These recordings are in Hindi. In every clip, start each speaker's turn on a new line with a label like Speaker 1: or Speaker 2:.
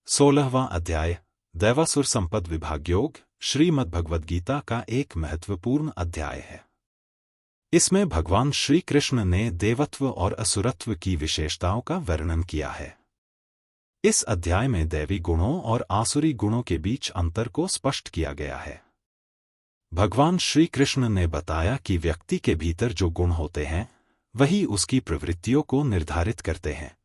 Speaker 1: 16वां अध्याय दैवासुर संपद विभाग योग श्रीमद्भगवद्गीता का एक महत्वपूर्ण अध्याय है। इसमें भगवान श्री कृष्ण ने देवत्व और असुरत्व की विशेषताओं का वर्णन किया है। इस अध्याय में दैवी गुणों और आसुरी गुणों के बीच अंतर को स्पष्ट किया गया है। भगवान श्री कृष्ण ने बताया कि व्यक्ति के भीतर जो गुण होते हैं वही उसकी प्रवृत्तियों को निर्धारित करते हैं।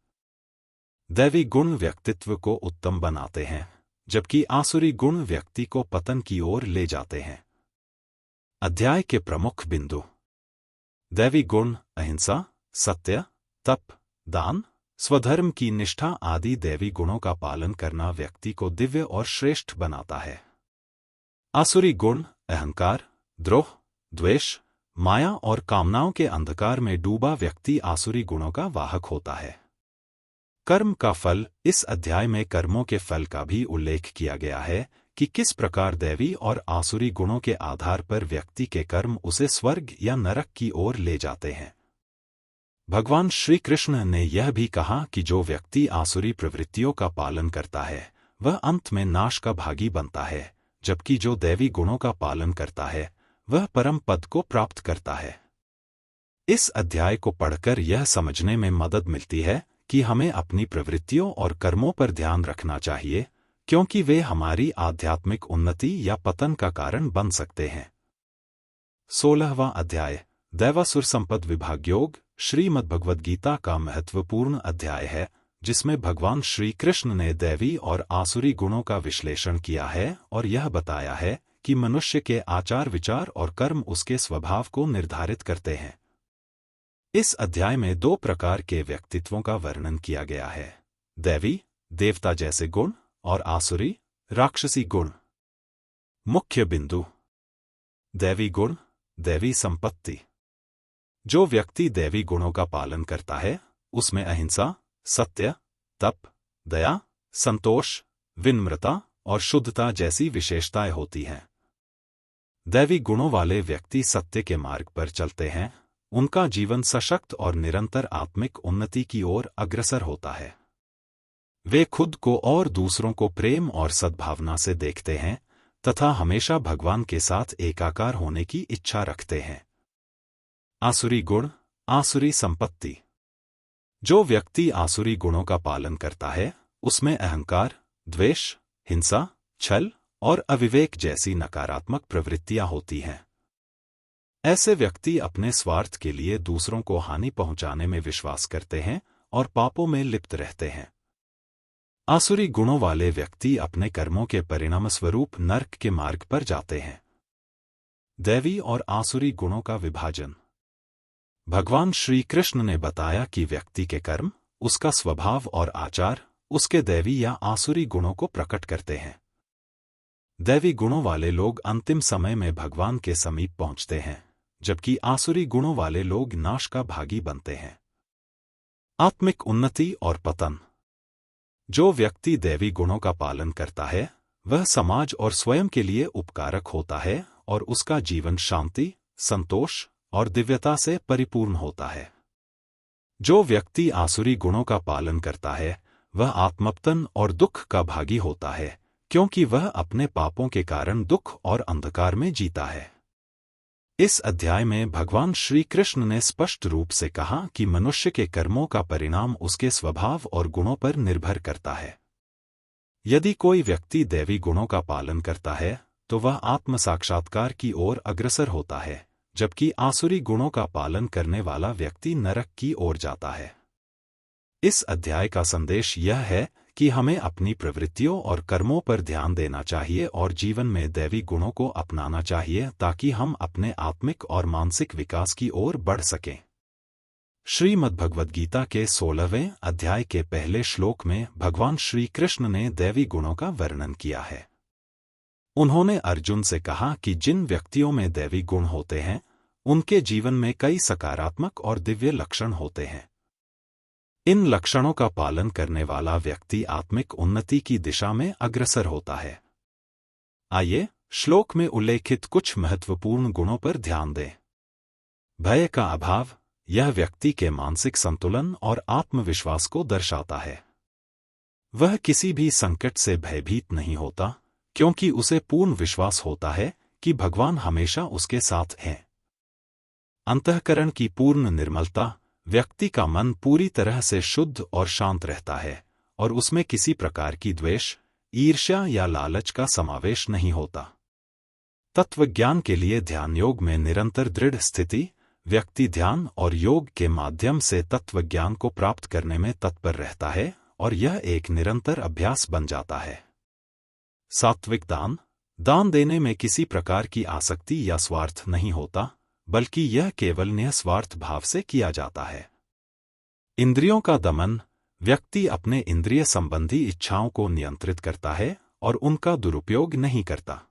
Speaker 1: दैवी गुण व्यक्तित्व को उत्तम बनाते हैं, जबकि आसुरी गुण व्यक्ति को पतन की ओर ले जाते हैं। अध्याय के प्रमुख बिंदु: दैवी गुण अहिंसा, सत्य, तप, दान, स्वधर्म की निष्ठा आदि दैवी गुणों का पालन करना व्यक्ति को दिव्य और श्रेष्ठ बनाता है। आसुरी गुण अहंकार, द्रोह, द्वेष, माया और कामनाओं के अंधकार में डूबा व्यक्ति आसुरी गुणों का वाहक होता है। कर्म का फल: इस अध्याय में कर्मों के फल का भी उल्लेख किया गया है कि किस प्रकार दैवी और आसुरी गुणों के आधार पर व्यक्ति के कर्म उसे स्वर्ग या नरक की ओर ले जाते हैं। भगवान श्री कृष्ण ने यह भी कहा कि जो व्यक्ति आसुरी प्रवृत्तियों का पालन करता है वह अंत में नाश का भागी बनता है, जबकि जो दैवी गुणों का पालन करता है वह परम पद को प्राप्त करता है। इस अध्याय को पढ़कर यह समझने में मदद मिलती है कि हमें अपनी प्रवृत्तियों और कर्मों पर ध्यान रखना चाहिए, क्योंकि वे हमारी आध्यात्मिक उन्नति या पतन का कारण बन सकते हैं। 16वां अध्याय दैवासुर संपद विभाग योग श्रीमद्भगवद्गीता का महत्वपूर्ण अध्याय है, जिसमें भगवान श्री कृष्ण ने दैवी और आसुरी गुणों का विश्लेषण किया है और यह बताया है कि मनुष्य के आचार विचार और कर्म उसके स्वभाव को निर्धारित करते हैं। इस अध्याय में दो प्रकार के व्यक्तित्वों का वर्णन किया गया है: दैवी, देवता जैसे गुण, और आसुरी, राक्षसी गुण। मुख्य बिंदु: दैवी गुण, दैवी संपत्ति। जो व्यक्ति दैवी गुणों का पालन करता है उसमें अहिंसा, सत्य, तप, दया, संतोष, विनम्रता और शुद्धता जैसी विशेषताएं होती हैं। दैवी गुणों वाले व्यक्ति सत्य के मार्ग पर चलते हैं, उनका जीवन सशक्त और निरंतर आत्मिक उन्नति की ओर अग्रसर होता है। वे खुद को और दूसरों को प्रेम और सद्भावना से देखते हैं तथा हमेशा भगवान के साथ एकाकार होने की इच्छा रखते हैं। आसुरी गुण, आसुरी संपत्ति। जो व्यक्ति आसुरी गुणों का पालन करता है उसमें अहंकार, द्वेष, हिंसा, छल और अविवेक जैसी नकारात्मक प्रवृत्तियां होती हैं। ऐसे व्यक्ति अपने स्वार्थ के लिए दूसरों को हानि पहुंचाने में विश्वास करते हैं और पापों में लिप्त रहते हैं। आसुरी गुणों वाले व्यक्ति अपने कर्मों के परिणामस्वरूप नरक के मार्ग पर जाते हैं। दैवी और आसुरी गुणों का विभाजन। भगवान श्री कृष्ण ने बताया कि व्यक्ति के कर्म, उसका स्वभाव और आचार उसके दैवी या आसुरी गुणों को प्रकट करते हैं। दैवी गुणों वाले लोग अंतिम समय में भगवान के समीप पहुंचते हैं, जबकि आसुरी गुणों वाले लोग नाश का भागी बनते हैं। आत्मिक उन्नति और पतन। जो व्यक्ति दैवी गुणों का पालन करता है वह समाज और स्वयं के लिए उपकारक होता है और उसका जीवन शांति, संतोष और दिव्यता से परिपूर्ण होता है। जो व्यक्ति आसुरी गुणों का पालन करता है वह आत्मपतन और दुख का भागी होता है, क्योंकि वह अपने पापों के कारण दुख और अंधकार में जीता है। इस अध्याय में भगवान श्री कृष्ण ने स्पष्ट रूप से कहा कि मनुष्य के कर्मों का परिणाम उसके स्वभाव और गुणों पर निर्भर करता है। यदि कोई व्यक्ति दैवी गुणों का पालन करता है तो वह आत्म साक्षात्कार की ओर अग्रसर होता है, जबकि आसुरी गुणों का पालन करने वाला व्यक्ति नरक की ओर जाता है। इस अध्याय का संदेश यह है कि हमें अपनी प्रवृत्तियों और कर्मों पर ध्यान देना चाहिए और जीवन में दैवी गुणों को अपनाना चाहिए ताकि हम अपने आत्मिक और मानसिक विकास की ओर बढ़ सकें। श्रीमद्भगवद्गीता के 16वें अध्याय के पहले श्लोक में भगवान श्री कृष्ण ने दैवी गुणों का वर्णन किया है। उन्होंने अर्जुन से कहा कि जिन व्यक्तियों में दैवी गुण होते हैं उनके जीवन में कई सकारात्मक और दिव्य लक्षण होते हैं। इन लक्षणों का पालन करने वाला व्यक्ति आत्मिक उन्नति की दिशा में अग्रसर होता है। आइए श्लोक में उल्लेखित कुछ महत्वपूर्ण गुणों पर ध्यान दें। भय का अभाव, यह व्यक्ति के मानसिक संतुलन और आत्मविश्वास को दर्शाता है। वह किसी भी संकट से भयभीत नहीं होता, क्योंकि उसे पूर्ण विश्वास होता है कि भगवान हमेशा उसके साथ हैं। अंतःकरण की पूर्ण निर्मलता, व्यक्ति का मन पूरी तरह से शुद्ध और शांत रहता है, और उसमें किसी प्रकार की द्वेष, ईर्ष्या या लालच का समावेश नहीं होता। तत्वज्ञान के लिए ध्यान योग में निरंतर दृढ़ स्थिति, व्यक्ति ध्यान और योग के माध्यम से तत्वज्ञान को प्राप्त करने में तत्पर रहता है, और यह एक निरंतर अभ्यास बन जाता है। सात्विक दान, दान देने में किसी प्रकार की आसक्ति या स्वार्थ नहीं होता, बल्कि यह केवल निस्वार्थ भाव से किया जाता है। इंद्रियों का दमन, व्यक्ति अपने इंद्रिय संबंधी इच्छाओं को नियंत्रित करता है और उनका दुरुपयोग नहीं करता।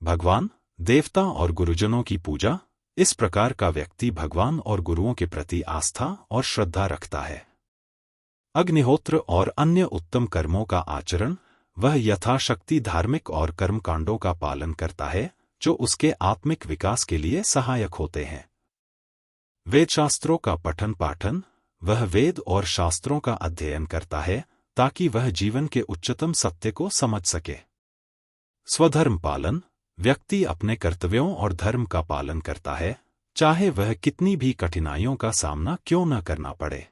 Speaker 1: भगवान, देवता और गुरुजनों की पूजा, इस प्रकार का व्यक्ति भगवान और गुरुओं के प्रति आस्था और श्रद्धा रखता है। अग्निहोत्र और अन्य उत्तम कर्मों का आचरण, वह यथाशक्ति धार्मिक और कर्मकांडों का पालन करता है जो उसके आत्मिक विकास के लिए सहायक होते हैं। वेदशास्त्रों का पठन पाठन, वह वेद और शास्त्रों का अध्ययन करता है ताकि वह जीवन के उच्चतम सत्य को समझ सके। स्वधर्म पालन, व्यक्ति अपने कर्तव्यों और धर्म का पालन करता है, चाहे वह कितनी भी कठिनाइयों का सामना क्यों न करना पड़े।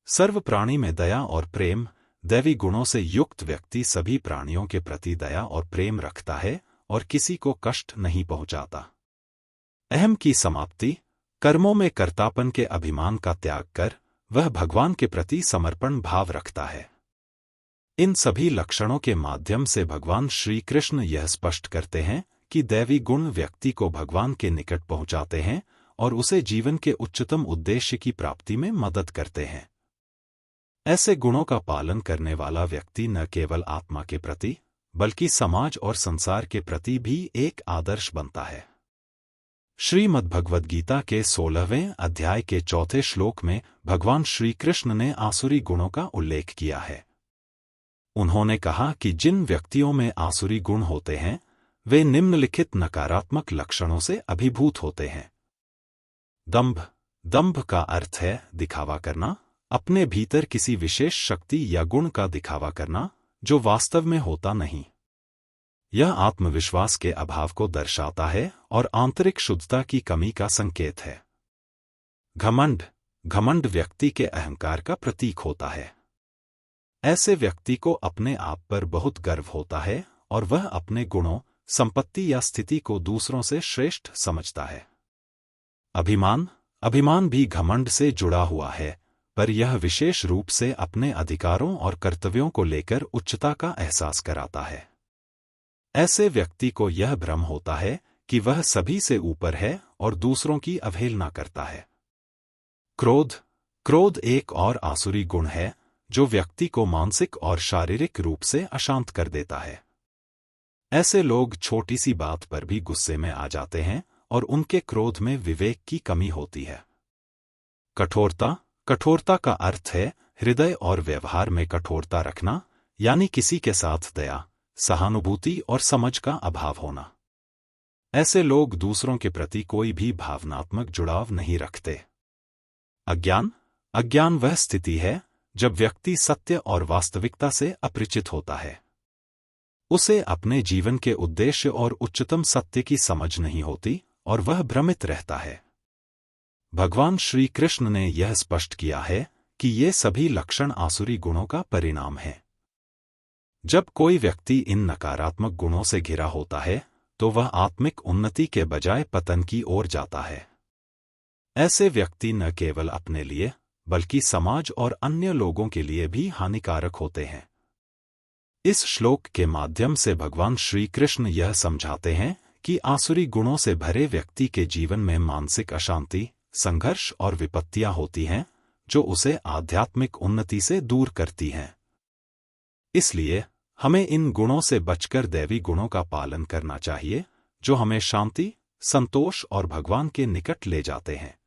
Speaker 1: सर्व प्राणी में दया और प्रेम, दैवी गुणों से युक्त व्यक्ति सभी प्राणियों के प्रति दया और प्रेम रखता है और किसी को कष्ट नहीं पहुंचाता। अहम की समाप्ति, कर्मों में कर्तापन के अभिमान का त्याग कर वह भगवान के प्रति समर्पण भाव रखता है। इन सभी लक्षणों के माध्यम से भगवान श्री कृष्ण यह स्पष्ट करते हैं कि दैवी गुण व्यक्ति को भगवान के निकट पहुंचाते हैं और उसे जीवन के उच्चतम उद्देश्य की प्राप्ति में मदद करते हैं। ऐसे गुणों का पालन करने वाला व्यक्ति न केवल आत्मा के प्रति बल्कि समाज और संसार के प्रति भी एक आदर्श बनता है। श्रीमद्भगवद गीता के 16वें अध्याय के 4 श्लोक में भगवान श्री कृष्ण ने आसुरी गुणों का उल्लेख किया है। उन्होंने कहा कि जिन व्यक्तियों में आसुरी गुण होते हैं वे निम्नलिखित नकारात्मक लक्षणों से अभिभूत होते हैं। दंभ, दंभ का अर्थ है दिखावा करना, अपने भीतर किसी विशेष शक्ति या गुण का दिखावा करना जो वास्तव में होता नहीं। यह आत्मविश्वास के अभाव को दर्शाता है और आंतरिक शुद्धता की कमी का संकेत है। घमंड, घमंड व्यक्ति के अहंकार का प्रतीक होता है। ऐसे व्यक्ति को अपने आप पर बहुत गर्व होता है और वह अपने गुणों, संपत्ति या स्थिति को दूसरों से श्रेष्ठ समझता है। अभिमान, अभिमान भी घमंड से जुड़ा हुआ है, पर यह विशेष रूप से अपने अधिकारों और कर्तव्यों को लेकर उच्चता का एहसास कराता है। ऐसे व्यक्ति को यह भ्रम होता है कि वह सभी से ऊपर है और दूसरों की अवहेलना करता है। क्रोध, क्रोध एक और आसुरी गुण है जो व्यक्ति को मानसिक और शारीरिक रूप से अशांत कर देता है। ऐसे लोग छोटी सी बात पर भी गुस्से में आ जाते हैं और उनके क्रोध में विवेक की कमी होती है। कठोरता, कठोरता का अर्थ है हृदय और व्यवहार में कठोरता रखना, यानी किसी के साथ दया, सहानुभूति और समझ का अभाव होना। ऐसे लोग दूसरों के प्रति कोई भी भावनात्मक जुड़ाव नहीं रखते। अज्ञान, अज्ञान वह स्थिति है जब व्यक्ति सत्य और वास्तविकता से अपरिचित होता है। उसे अपने जीवन के उद्देश्य और उच्चतम सत्य की समझ नहीं होती और वह भ्रमित रहता है। भगवान श्री कृष्ण ने यह स्पष्ट किया है कि ये सभी लक्षण आसुरी गुणों का परिणाम हैं। जब कोई व्यक्ति इन नकारात्मक गुणों से घिरा होता है तो वह आत्मिक उन्नति के बजाय पतन की ओर जाता है। ऐसे व्यक्ति न केवल अपने लिए बल्कि समाज और अन्य लोगों के लिए भी हानिकारक होते हैं। इस श्लोक के माध्यम से भगवान श्री कृष्ण यह समझाते हैं कि आसुरी गुणों से भरे व्यक्ति के जीवन में मानसिक अशांति, संघर्ष और विपत्तियां होती हैं जो उसे आध्यात्मिक उन्नति से दूर करती हैं। इसलिए हमें इन गुणों से बचकर दैवी गुणों का पालन करना चाहिए जो हमें शांति, संतोष और भगवान के निकट ले जाते हैं।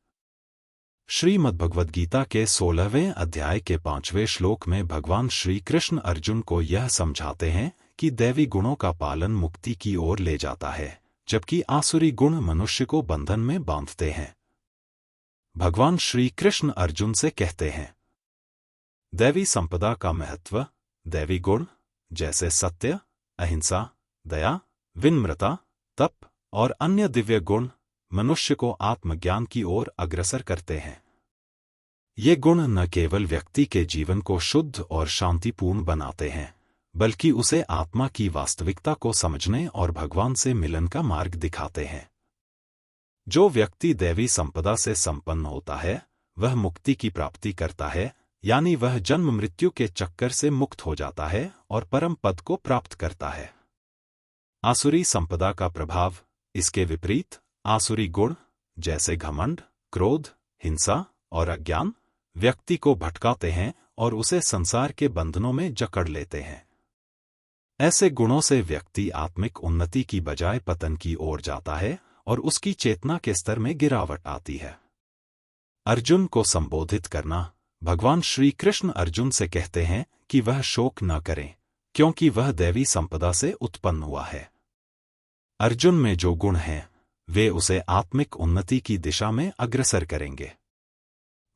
Speaker 1: श्रीमद्भगवद गीता के 16वें अध्याय के 5वें श्लोक में भगवान श्री कृष्ण अर्जुन को यह समझाते हैं कि दैवी गुणों का पालन मुक्ति की ओर ले जाता है, जबकि आसुरी गुण मनुष्य को बंधन में बांधते हैं। भगवान श्री कृष्ण अर्जुन से कहते हैं, दैवी संपदा का महत्व। दैवी गुण जैसे सत्य, अहिंसा, दया, विनम्रता, तप और अन्य दिव्य गुण मनुष्य को आत्मज्ञान की ओर अग्रसर करते हैं। ये गुण न केवल व्यक्ति के जीवन को शुद्ध और शांतिपूर्ण बनाते हैं, बल्कि उसे आत्मा की वास्तविकता को समझने और भगवान से मिलन का मार्ग दिखाते हैं। जो व्यक्ति दैवी संपदा से संपन्न होता है, वह मुक्ति की प्राप्ति करता है, यानी वह जन्म मृत्यु के चक्कर से मुक्त हो जाता है और परम पद को प्राप्त करता है। आसुरी संपदा का प्रभाव। इसके विपरीत आसुरी गुण जैसे घमंड, क्रोध, हिंसा और अज्ञान व्यक्ति को भटकाते हैं और उसे संसार के बंधनों में जकड़ लेते हैं। ऐसे गुणों से व्यक्ति आत्मिक उन्नति की बजाय पतन की ओर जाता है और उसकी चेतना के स्तर में गिरावट आती है। अर्जुन को संबोधित करना। भगवान श्री कृष्ण अर्जुन से कहते हैं कि वह शोक न करें, क्योंकि वह दैवी संपदा से उत्पन्न हुआ है। अर्जुन में जो गुण हैं, वे उसे आत्मिक उन्नति की दिशा में अग्रसर करेंगे।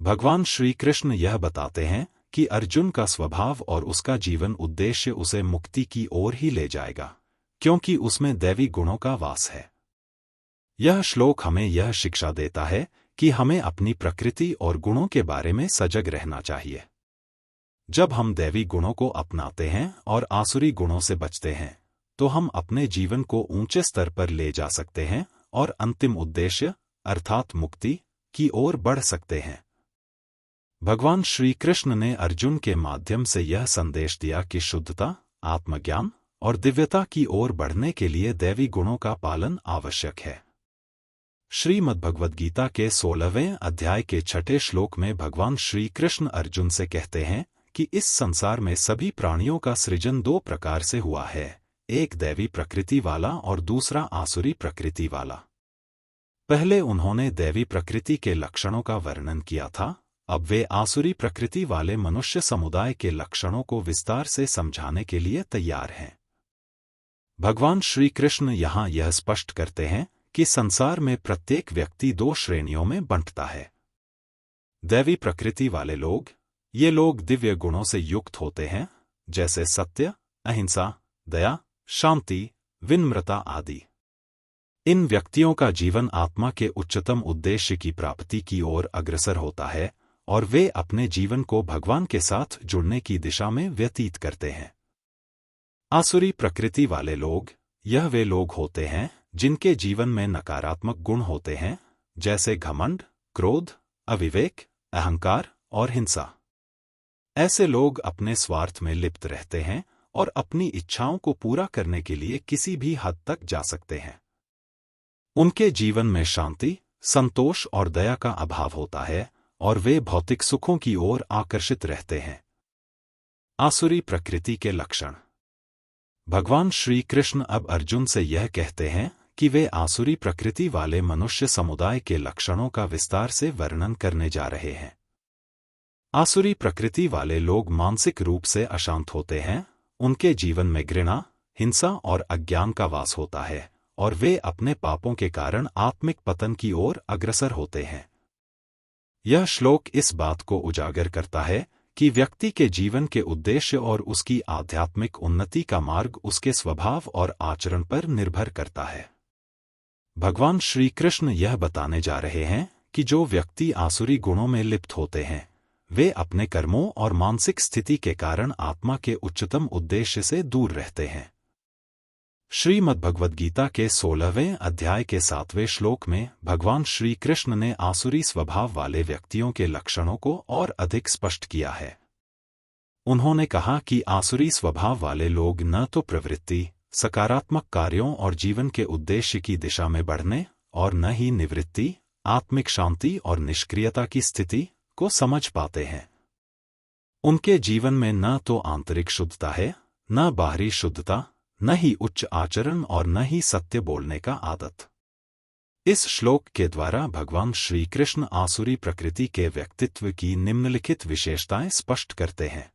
Speaker 1: भगवान श्री कृष्ण यह बताते हैं कि अर्जुन का स्वभाव और उसका जीवन उद्देश्य उसे मुक्ति की ओर ही ले जाएगा, क्योंकि उसमें दैवी गुणों का वास है। यह श्लोक हमें यह शिक्षा देता है कि हमें अपनी प्रकृति और गुणों के बारे में सजग रहना चाहिए। जब हम दैवी गुणों को अपनाते हैं और आसुरी गुणों से बचते हैं, तो हम अपने जीवन को ऊंचे स्तर पर ले जा सकते हैं और अंतिम उद्देश्य अर्थात मुक्ति की ओर बढ़ सकते हैं। भगवान श्री कृष्ण ने अर्जुन के माध्यम से यह संदेश दिया कि शुद्धता, आत्मज्ञान और दिव्यता की ओर बढ़ने के लिए दैवी गुणों का पालन आवश्यक है। श्रीमद्भगवद्गीता के 16वें अध्याय के 6 श्लोक में भगवान श्री कृष्ण अर्जुन से कहते हैं कि इस संसार में सभी प्राणियों का सृजन 2 प्रकार से हुआ है, एक दैवी प्रकृति वाला और दूसरा आसुरी प्रकृति वाला। पहले उन्होंने दैवी प्रकृति के लक्षणों का वर्णन किया था, अब वे आसुरी प्रकृति वाले मनुष्य समुदाय के लक्षणों को विस्तार से समझाने के लिए तैयार हैं। भगवान श्री कृष्ण यहाँ यह स्पष्ट करते हैं कि संसार में प्रत्येक व्यक्ति 2 श्रेणियों में बंटता है। दैवी प्रकृति वाले लोग, ये लोग दिव्य गुणों से युक्त होते हैं, जैसे सत्य, अहिंसा, दया, शांति, विनम्रता आदि। इन व्यक्तियों का जीवन आत्मा के उच्चतम उद्देश्य की प्राप्ति की ओर अग्रसर होता है और वे अपने जीवन को भगवान के साथ जुड़ने की दिशा में व्यतीत करते हैं। आसुरी प्रकृति वाले लोग, यह वे लोग होते हैं जिनके जीवन में नकारात्मक गुण होते हैं, जैसे घमंड, क्रोध, अविवेक, अहंकार और हिंसा। ऐसे लोग अपने स्वार्थ में लिप्त रहते हैं और अपनी इच्छाओं को पूरा करने के लिए किसी भी हद तक जा सकते हैं। उनके जीवन में शांति, संतोष और दया का अभाव होता है और वे भौतिक सुखों की ओर आकर्षित रहते हैं। आसुरी प्रकृति के लक्षण। भगवान श्री कृष्ण अब अर्जुन से यह कहते हैं कि वे आसुरी प्रकृति वाले मनुष्य समुदाय के लक्षणों का विस्तार से वर्णन करने जा रहे हैं। आसुरी प्रकृति वाले लोग मानसिक रूप से अशांत होते हैं, उनके जीवन में घृणा, हिंसा और अज्ञान का वास होता है और वे अपने पापों के कारण आत्मिक पतन की ओर अग्रसर होते हैं। यह श्लोक इस बात को उजागर करता है कि व्यक्ति के जीवन के उद्देश्य और उसकी आध्यात्मिक उन्नति का मार्ग उसके स्वभाव और आचरण पर निर्भर करता है। भगवान श्री कृष्ण यह बताने जा रहे हैं कि जो व्यक्ति आसुरी गुणों में लिप्त होते हैं, वे अपने कर्मों और मानसिक स्थिति के कारण आत्मा के उच्चतम उद्देश्य से दूर रहते हैं। श्रीमद्भगवद्गीता के 16वें अध्याय के 7वें श्लोक में भगवान श्री कृष्ण ने आसुरी स्वभाव वाले व्यक्तियों के लक्षणों को और अधिक स्पष्ट किया है। उन्होंने कहा कि आसुरी स्वभाव वाले लोग न तो प्रवृत्ति, सकारात्मक कार्यों और जीवन के उद्देश्य की दिशा में बढ़ने और न ही निवृत्ति, आत्मिक शांति और निष्क्रियता की स्थिति को समझ पाते हैं। उनके जीवन में न तो आंतरिक शुद्धता है, न बाहरी शुद्धता, न ही उच्च आचरण और न ही सत्य बोलने का आदत। इस श्लोक के द्वारा भगवान श्री कृष्ण आसुरी प्रकृति के व्यक्तित्व की निम्नलिखित विशेषताएं स्पष्ट करते हैं।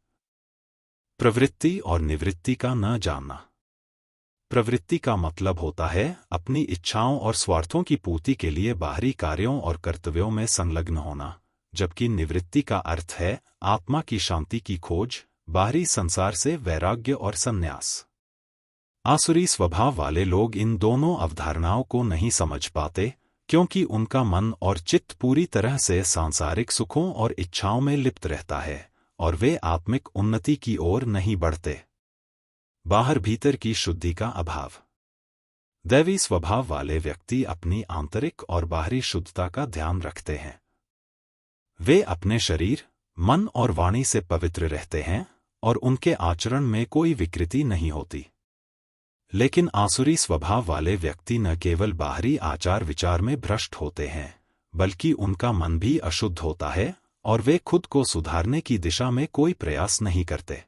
Speaker 1: प्रवृत्ति और निवृत्ति का न जानना। प्रवृत्ति का मतलब होता है अपनी इच्छाओं और स्वार्थों की पूर्ति के लिए बाहरी कार्यों और कर्तव्यों में संलग्न होना, जबकि निवृत्ति का अर्थ है आत्मा की शांति की खोज, बाहरी संसार से वैराग्य और संन्यास। आसुरी स्वभाव वाले लोग इन दोनों अवधारणाओं को नहीं समझ पाते, क्योंकि उनका मन और चित्त पूरी तरह से सांसारिक सुखों और इच्छाओं में लिप्त रहता है और वे आत्मिक उन्नति की ओर नहीं बढ़ते। बाहर भीतर की शुद्धि का अभाव। दैवी स्वभाव वाले व्यक्ति अपनी आंतरिक और बाहरी शुद्धता का ध्यान रखते हैं। वे अपने शरीर, मन और वाणी से पवित्र रहते हैं और उनके आचरण में कोई विकृति नहीं होती। लेकिन आसुरी स्वभाव वाले व्यक्ति न केवल बाहरी आचार विचार में भ्रष्ट होते हैं, बल्कि उनका मन भी अशुद्ध होता है और वे खुद को सुधारने की दिशा में कोई प्रयास नहीं करते।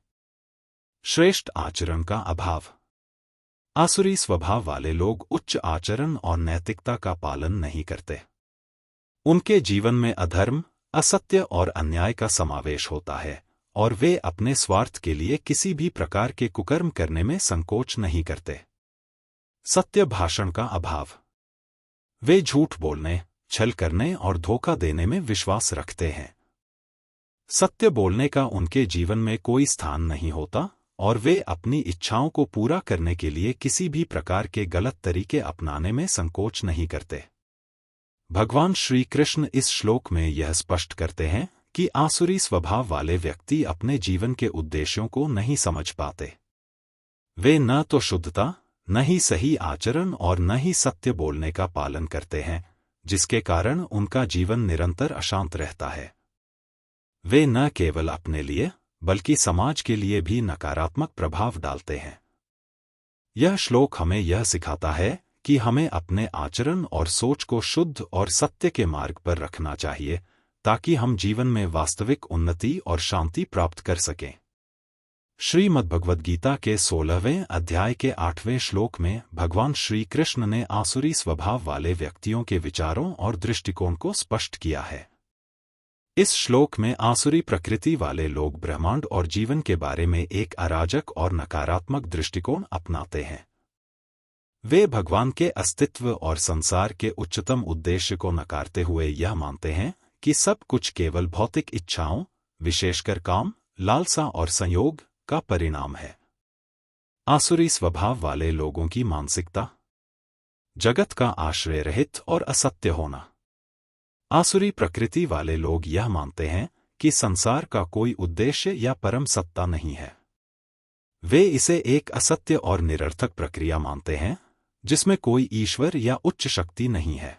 Speaker 1: श्रेष्ठ आचरण का अभाव। आसुरी स्वभाव वाले लोग उच्च आचरण और नैतिकता का पालन नहीं करते। उनके जीवन में अधर्म, असत्य और अन्याय का समावेश होता है और वे अपने स्वार्थ के लिए किसी भी प्रकार के कुकर्म करने में संकोच नहीं करते। सत्य भाषण का अभाव। वे झूठ बोलने, छल करने और धोखा देने में विश्वास रखते हैं। सत्य बोलने का उनके जीवन में कोई स्थान नहीं होता और वे अपनी इच्छाओं को पूरा करने के लिए किसी भी प्रकार के गलत तरीके अपनाने में संकोच नहीं करते। भगवान श्री कृष्ण इस श्लोक में यह स्पष्ट करते हैं कि आसुरी स्वभाव वाले व्यक्ति अपने जीवन के उद्देश्यों को नहीं समझ पाते। वे न तो शुद्धता, न ही सही आचरण और न ही सत्य बोलने का पालन करते हैं, जिसके कारण उनका जीवन निरंतर अशांत रहता है। वे न केवल अपने लिए बल्कि समाज के लिए भी नकारात्मक प्रभाव डालते हैं। यह श्लोक हमें यह सिखाता है कि हमें अपने आचरण और सोच को शुद्ध और सत्य के मार्ग पर रखना चाहिए, ताकि हम जीवन में वास्तविक उन्नति और शांति प्राप्त कर सकें। श्रीमद्भगवद्गीता के 16वें अध्याय के 8वें श्लोक में भगवान श्री कृष्ण ने आसुरी स्वभाव वाले व्यक्तियों के विचारों और दृष्टिकोण को स्पष्ट किया है। इस श्लोक में आसुरी प्रकृति वाले लोग ब्रह्मांड और जीवन के बारे में एक अराजक और नकारात्मक दृष्टिकोण अपनाते हैं। वे भगवान के अस्तित्व और संसार के उच्चतम उद्देश्य को नकारते हुए यह मानते हैं कि सब कुछ केवल भौतिक इच्छाओं, विशेषकर काम, लालसा और संयोग का परिणाम है। आसुरी स्वभाव वाले लोगों की मानसिकता। जगत का आश्रय रहित और असत्य होना। आसुरी प्रकृति वाले लोग यह मानते हैं कि संसार का कोई उद्देश्य या परम सत्ता नहीं है। वे इसे एक असत्य और निरर्थक प्रक्रिया मानते हैं, जिसमें कोई ईश्वर या उच्च शक्ति नहीं है।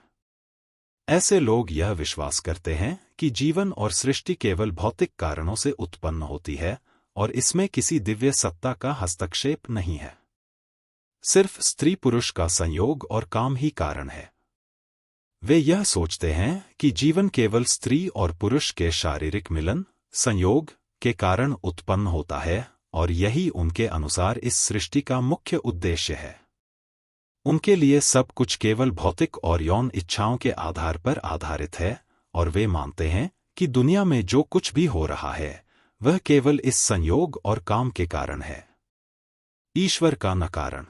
Speaker 1: ऐसे लोग यह विश्वास करते हैं कि जीवन और सृष्टि केवल भौतिक कारणों से उत्पन्न होती है और इसमें किसी दिव्य सत्ता का हस्तक्षेप नहीं है। सिर्फ स्त्री पुरुष का संयोग और काम ही कारण है। वे यह सोचते हैं कि जीवन केवल स्त्री और पुरुष के शारीरिक मिलन, संयोग के कारण उत्पन्न होता है और यही उनके अनुसार इस सृष्टि का मुख्य उद्देश्य है। उनके लिए सब कुछ केवल भौतिक और यौन इच्छाओं के आधार पर आधारित है और वे मानते हैं कि दुनिया में जो कुछ भी हो रहा है वह केवल इस संयोग और काम के कारण है, ईश्वर का न कारण।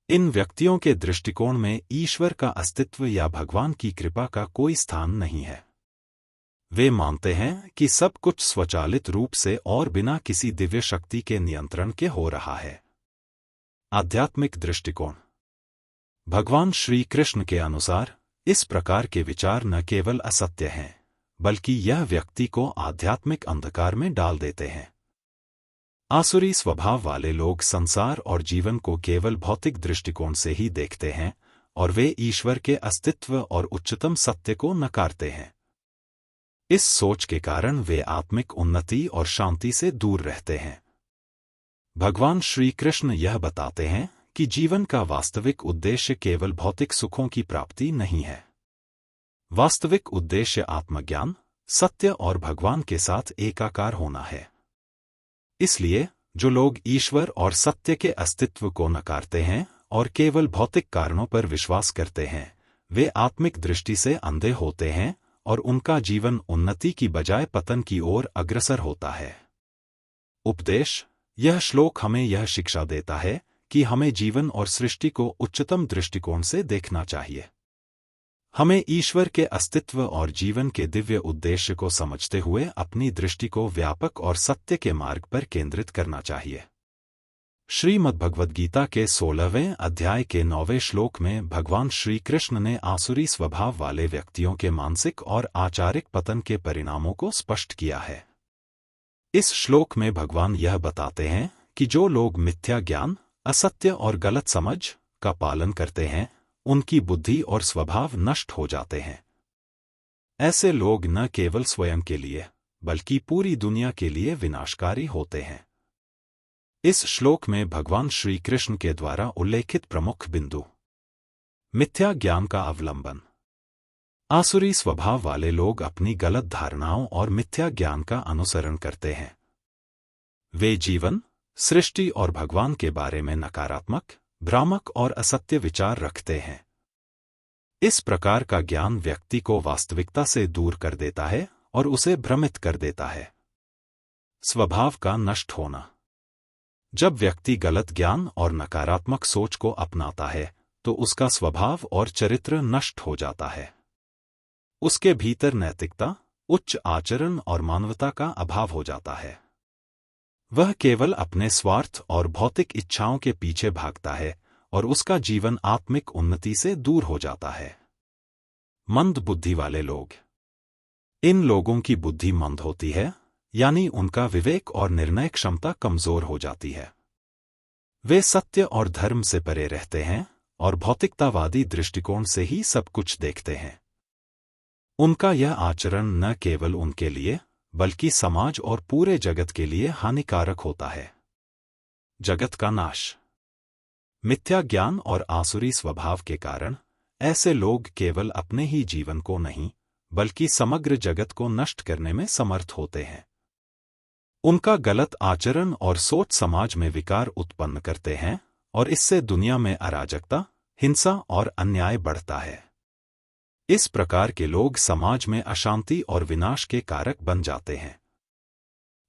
Speaker 1: इन व्यक्तियों के दृष्टिकोण में ईश्वर का अस्तित्व या भगवान की कृपा का कोई स्थान नहीं है। वे मानते हैं कि सब कुछ स्वचालित रूप से और बिना किसी दिव्य शक्ति के नियंत्रण के हो रहा है। आध्यात्मिक दृष्टिकोण। भगवान श्री कृष्ण के अनुसार इस प्रकार के विचार न केवल असत्य हैं, बल्कि यह व्यक्ति को आध्यात्मिक अंधकार में डाल देते हैं। आसुरी स्वभाव वाले लोग संसार और जीवन को केवल भौतिक दृष्टिकोण से ही देखते हैं और वे ईश्वर के अस्तित्व और उच्चतम सत्य को नकारते हैं। इस सोच के कारण वे आत्मिक उन्नति और शांति से दूर रहते हैं। भगवान श्री कृष्ण यह बताते हैं कि जीवन का वास्तविक उद्देश्य केवल भौतिक सुखों की प्राप्ति नहीं है। वास्तविक उद्देश्य आत्मज्ञान, सत्य और भगवान के साथ एकाकार होना है। इसलिए जो लोग ईश्वर और सत्य के अस्तित्व को नकारते हैं और केवल भौतिक कारणों पर विश्वास करते हैं, वे आत्मिक दृष्टि से अंधे होते हैं और उनका जीवन उन्नति की बजाय पतन की ओर अग्रसर होता है। उपदेश। यह श्लोक हमें यह शिक्षा देता है कि हमें जीवन और सृष्टि को उच्चतम दृष्टिकोण से देखना चाहिए। हमें ईश्वर के अस्तित्व और जीवन के दिव्य उद्देश्य को समझते हुए अपनी दृष्टि को व्यापक और सत्य के मार्ग पर केंद्रित करना चाहिए। श्रीमद्भगवद्गीता के 16वें अध्याय के 9वें श्लोक में भगवान श्री कृष्ण ने आसुरी स्वभाव वाले व्यक्तियों के मानसिक और आचारिक पतन के परिणामों को स्पष्ट किया है। इस श्लोक में भगवान यह बताते हैं कि जो लोग मिथ्या ज्ञान, असत्य और गलत समझ का पालन करते हैं, उनकी बुद्धि और स्वभाव नष्ट हो जाते हैं। ऐसे लोग न केवल स्वयं के लिए बल्कि पूरी दुनिया के लिए विनाशकारी होते हैं। इस श्लोक में भगवान श्री कृष्ण के द्वारा उल्लेखित प्रमुख बिंदु: मिथ्या ज्ञान का अवलंबन। आसुरी स्वभाव वाले लोग अपनी गलत धारणाओं और मिथ्या ज्ञान का अनुसरण करते हैं। वे जीवन, सृष्टि और भगवान के बारे में नकारात्मक, भ्रामक और असत्य विचार रखते हैं। इस प्रकार का ज्ञान व्यक्ति को वास्तविकता से दूर कर देता है और उसे भ्रमित कर देता है। स्वभाव का नष्ट होना। जब व्यक्ति गलत ज्ञान और नकारात्मक सोच को अपनाता है तो उसका स्वभाव और चरित्र नष्ट हो जाता है। उसके भीतर नैतिकता, उच्च आचरण और मानवता का अभाव हो जाता है। वह केवल अपने स्वार्थ और भौतिक इच्छाओं के पीछे भागता है और उसका जीवन आत्मिक उन्नति से दूर हो जाता है। मंद बुद्धि वाले लोग। इन लोगों की बुद्धि मंद होती है, यानी उनका विवेक और निर्णय क्षमता कमजोर हो जाती है। वे सत्य और धर्म से परे रहते हैं और भौतिकतावादी दृष्टिकोण से ही सब कुछ देखते हैं। उनका यह आचरण न केवल उनके लिए बल्कि समाज और पूरे जगत के लिए हानिकारक होता है। जगत का नाश। मिथ्या ज्ञान और आसुरी स्वभाव के कारण ऐसे लोग केवल अपने ही जीवन को नहीं बल्कि समग्र जगत को नष्ट करने में समर्थ होते हैं। उनका गलत आचरण और सोच समाज में विकार उत्पन्न करते हैं और इससे दुनिया में अराजकता, हिंसा और अन्याय बढ़ता है। इस प्रकार के लोग समाज में अशांति और विनाश के कारक बन जाते हैं।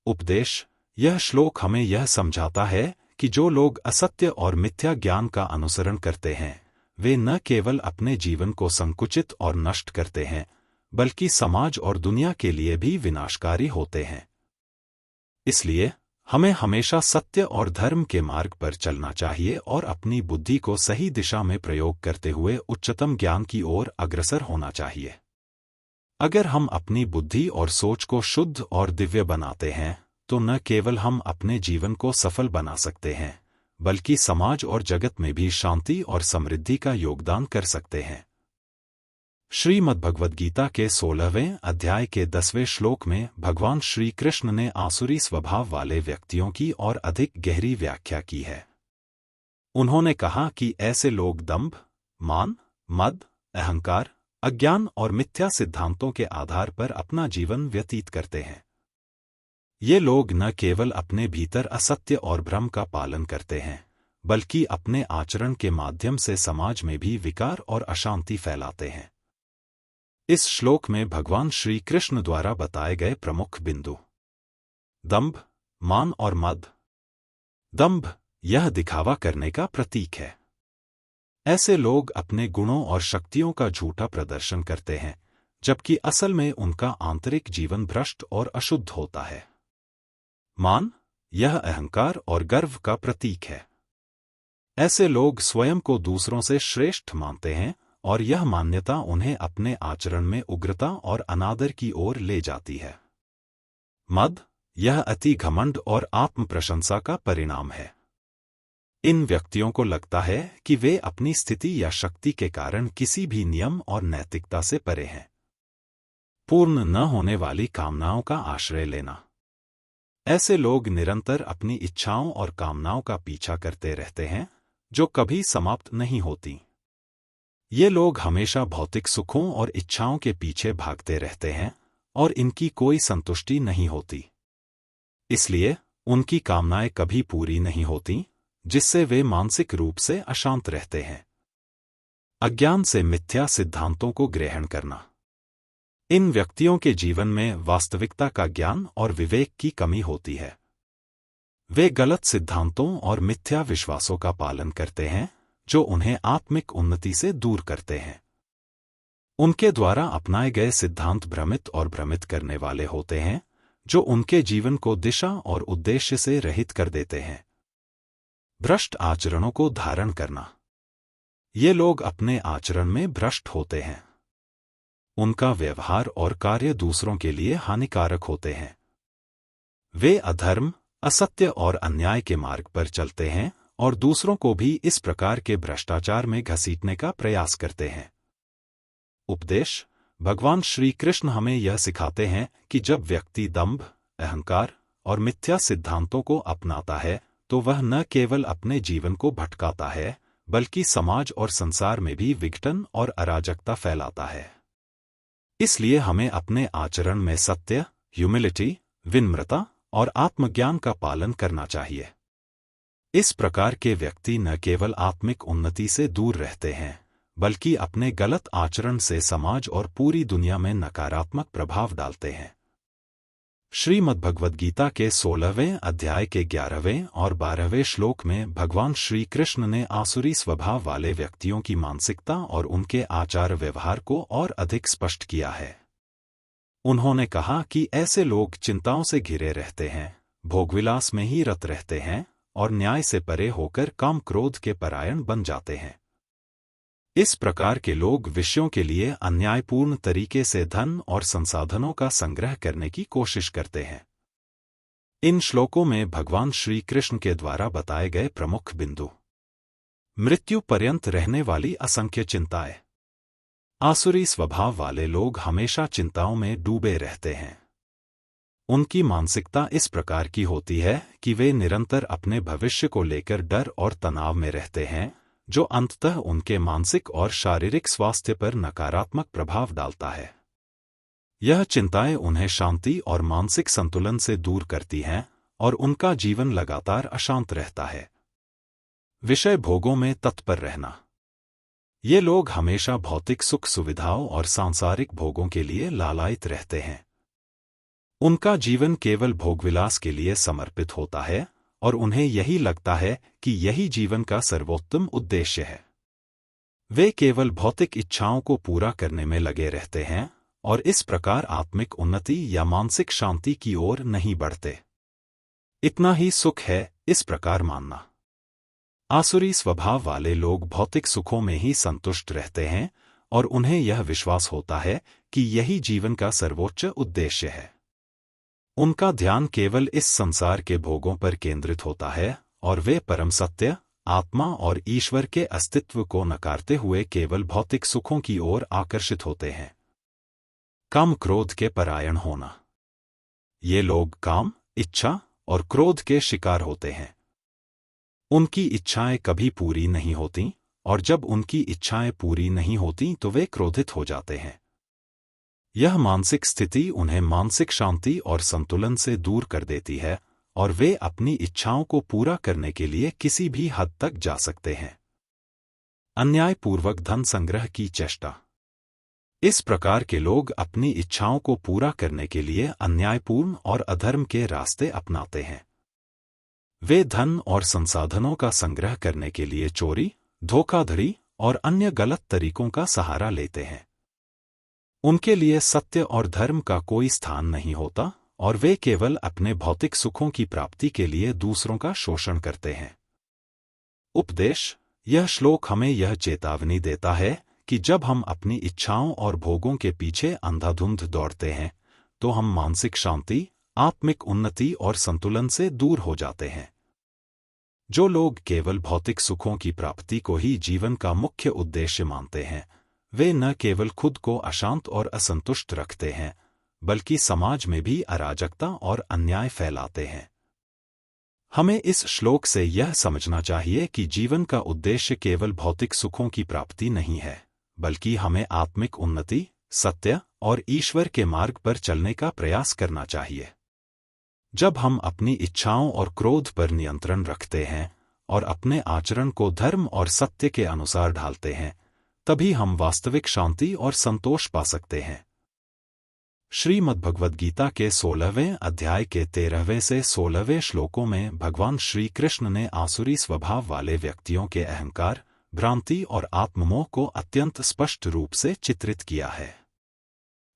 Speaker 1: उपदेश। यह श्लोक हमें यह समझाता है कि जो लोग असत्य और मिथ्या ज्ञान का अनुसरण करते हैं, वे न केवल अपने जीवन को संकुचित और नष्ट करते हैं, बल्कि समाज और दुनिया के लिए भी विनाशकारी होते हैं। इसलिए हमें हमेशा सत्य और धर्म के मार्ग पर चलना चाहिए और अपनी बुद्धि को सही दिशा में प्रयोग करते हुए उच्चतम ज्ञान की ओर अग्रसर होना चाहिए। अगर हम अपनी बुद्धि और सोच को शुद्ध और दिव्य बनाते हैं, तो न केवल हम अपने जीवन को सफल बना सकते हैं, बल्कि समाज और जगत में भी शांति और समृद्धि का योगदान कर सकते हैं। श्रीमद्भगवद्गीता के 16वें अध्याय के 10वें श्लोक में भगवान श्री कृष्ण ने आसुरी स्वभाव वाले व्यक्तियों की और अधिक गहरी व्याख्या की है। उन्होंने कहा कि ऐसे लोग दंभ, मान, मद, अहंकार, अज्ञान और मिथ्या सिद्धांतों के आधार पर अपना जीवन व्यतीत करते हैं। ये लोग न केवल अपने भीतर असत्य और भ्रम का पालन करते हैं, बल्कि अपने आचरण के माध्यम से समाज में भी विकार और अशांति फैलाते हैं। इस श्लोक में भगवान श्री कृष्ण द्वारा बताए गए प्रमुख बिंदु: दंभ, मान और मद। दंभ यह दिखावा करने का प्रतीक है। ऐसे लोग अपने गुणों और शक्तियों का झूठा प्रदर्शन करते हैं, जबकि असल में उनका आंतरिक जीवन भ्रष्ट और अशुद्ध होता है। मान यह अहंकार और गर्व का प्रतीक है। ऐसे लोग स्वयं को दूसरों से श्रेष्ठ मानते हैं और यह मान्यता उन्हें अपने आचरण में उग्रता और अनादर की ओर ले जाती है। मद यह अति घमंड और आत्म प्रशंसा का परिणाम है। इन व्यक्तियों को लगता है कि वे अपनी स्थिति या शक्ति के कारण किसी भी नियम और नैतिकता से परे हैं। पूर्ण न होने वाली कामनाओं का आश्रय लेना। ऐसे लोग निरंतर अपनी इच्छाओं और कामनाओं का पीछा करते रहते हैं, जो कभी समाप्त नहीं होती। ये लोग हमेशा भौतिक सुखों और इच्छाओं के पीछे भागते रहते हैं और इनकी कोई संतुष्टि नहीं होती। इसलिए उनकी कामनाएं कभी पूरी नहीं होती, जिससे वे मानसिक रूप से अशांत रहते हैं। अज्ञान से मिथ्या सिद्धांतों को ग्रहण करना। इन व्यक्तियों के जीवन में वास्तविकता का ज्ञान और विवेक की कमी होती है। वे गलत सिद्धांतों और मिथ्या विश्वासों का पालन करते हैं, जो उन्हें आत्मिक उन्नति से दूर करते हैं। उनके द्वारा अपनाए गए सिद्धांत भ्रमित और भ्रमित करने वाले होते हैं, जो उनके जीवन को दिशा और उद्देश्य से रहित कर देते हैं। भ्रष्ट आचरणों को धारण करना। ये लोग अपने आचरण में भ्रष्ट होते हैं। उनका व्यवहार और कार्य दूसरों के लिए हानिकारक होते हैं। वे अधर्म, असत्य और अन्याय के मार्ग पर चलते हैं और दूसरों को भी इस प्रकार के भ्रष्टाचार में घसीटने का प्रयास करते हैं। उपदेश। भगवान श्री कृष्ण हमें यह सिखाते हैं कि जब व्यक्ति दंभ, अहंकार और मिथ्या सिद्धांतों को अपनाता है तो वह न केवल अपने जीवन को भटकाता है, बल्कि समाज और संसार में भी विघटन और अराजकता फैलाता है। इसलिए हमें अपने आचरण में सत्य, ह्यूमिलिटी, विनम्रता और आत्मज्ञान का पालन करना चाहिए। इस प्रकार के व्यक्ति न केवल आत्मिक उन्नति से दूर रहते हैं, बल्कि अपने गलत आचरण से समाज और पूरी दुनिया में नकारात्मक प्रभाव डालते हैं। श्रीमद्भगवद गीता के 16वें अध्याय के 11वें और 12वें श्लोक में भगवान श्री कृष्ण ने आसुरी स्वभाव वाले व्यक्तियों की मानसिकता और उनके आचार व्यवहार को और अधिक स्पष्ट किया है। उन्होंने कहा कि ऐसे लोग चिंताओं से घिरे रहते हैं, भोगविलास में ही रत रहते हैं और न्याय से परे होकर काम क्रोध के परायण बन जाते हैं। इस प्रकार के लोग विषयों के लिए अन्यायपूर्ण तरीके से धन और संसाधनों का संग्रह करने की कोशिश करते हैं। इन श्लोकों में भगवान श्री कृष्ण के द्वारा बताए गए प्रमुख बिंदु। मृत्यु पर्यंत रहने वाली असंख्य चिंताएं। आसुरी स्वभाव वाले लोग हमेशा चिंताओं में डूबे रहते हैं। उनकी मानसिकता इस प्रकार की होती है कि वे निरंतर अपने भविष्य को लेकर डर और तनाव में रहते हैं, जो अंततः उनके मानसिक और शारीरिक स्वास्थ्य पर नकारात्मक प्रभाव डालता है। यह चिंताएं उन्हें शांति और मानसिक संतुलन से दूर करती हैं और उनका जीवन लगातार अशांत रहता है। विषय भोगों में तत्पर रहना। ये लोग हमेशा भौतिक सुख सुविधाओं और सांसारिक भोगों के लिए लालायित रहते हैं। उनका जीवन केवल भोगविलास के लिए समर्पित होता है और उन्हें यही लगता है कि यही जीवन का सर्वोत्तम उद्देश्य है। वे केवल भौतिक इच्छाओं को पूरा करने में लगे रहते हैं और इस प्रकार आत्मिक उन्नति या मानसिक शांति की ओर नहीं बढ़ते। इतना ही सुख है, इस प्रकार मानना। आसुरी स्वभाव वाले लोग भौतिक सुखों में ही संतुष्ट रहते हैं और उन्हें यह विश्वास होता है कि यही जीवन का सर्वोच्च उद्देश्य है। उनका ध्यान केवल इस संसार के भोगों पर केंद्रित होता है और वे परम सत्य, आत्मा और ईश्वर के अस्तित्व को नकारते हुए केवल भौतिक सुखों की ओर आकर्षित होते हैं। काम क्रोध के परायण होना। ये लोग काम, इच्छा और क्रोध के शिकार होते हैं। उनकी इच्छाएं कभी पूरी नहीं होती और जब उनकी इच्छाएं पूरी नहीं होती तो वे क्रोधित हो जाते हैं। यह मानसिक स्थिति उन्हें मानसिक शांति और संतुलन से दूर कर देती है और वे अपनी इच्छाओं को पूरा करने के लिए किसी भी हद तक जा सकते हैं। अन्यायपूर्वक धन संग्रह की चेष्टा। इस प्रकार के लोग अपनी इच्छाओं को पूरा करने के लिए अन्यायपूर्ण और अधर्म के रास्ते अपनाते हैं। वे धन और संसाधनों का संग्रह करने के लिए चोरी, धोखाधड़ी और अन्य गलत तरीकों का सहारा लेते हैं। उनके लिए सत्य और धर्म का कोई स्थान नहीं होता और वे केवल अपने भौतिक सुखों की प्राप्ति के लिए दूसरों का शोषण करते हैं। उपदेश। यह श्लोक हमें यह चेतावनी देता है कि जब हम अपनी इच्छाओं और भोगों के पीछे अंधाधुंध दौड़ते हैं तो हम मानसिक शांति, आत्मिक उन्नति और संतुलन से दूर हो जाते हैं। जो लोग केवल भौतिक सुखों की प्राप्ति को ही जीवन का मुख्य उद्देश्य मानते हैं, वे न केवल खुद को अशांत और असंतुष्ट रखते हैं, बल्कि समाज में भी अराजकता और अन्याय फैलाते हैं। हमें इस श्लोक से यह समझना चाहिए कि जीवन का उद्देश्य केवल भौतिक सुखों की प्राप्ति नहीं है, बल्कि हमें आत्मिक उन्नति, सत्य और ईश्वर के मार्ग पर चलने का प्रयास करना चाहिए। जब हम अपनी इच्छाओं और क्रोध पर नियंत्रण रखते हैं और अपने आचरण को धर्म और सत्य के अनुसार ढालते हैं, तभी हम वास्तविक शांति और संतोष पा सकते हैं। श्रीमद्भगवद गीता के 16वें अध्याय के 13वें से 16वें श्लोकों में भगवान श्री कृष्ण ने आसुरी स्वभाव वाले व्यक्तियों के अहंकार, भ्रांति और आत्ममोह को अत्यंत स्पष्ट रूप से चित्रित किया है।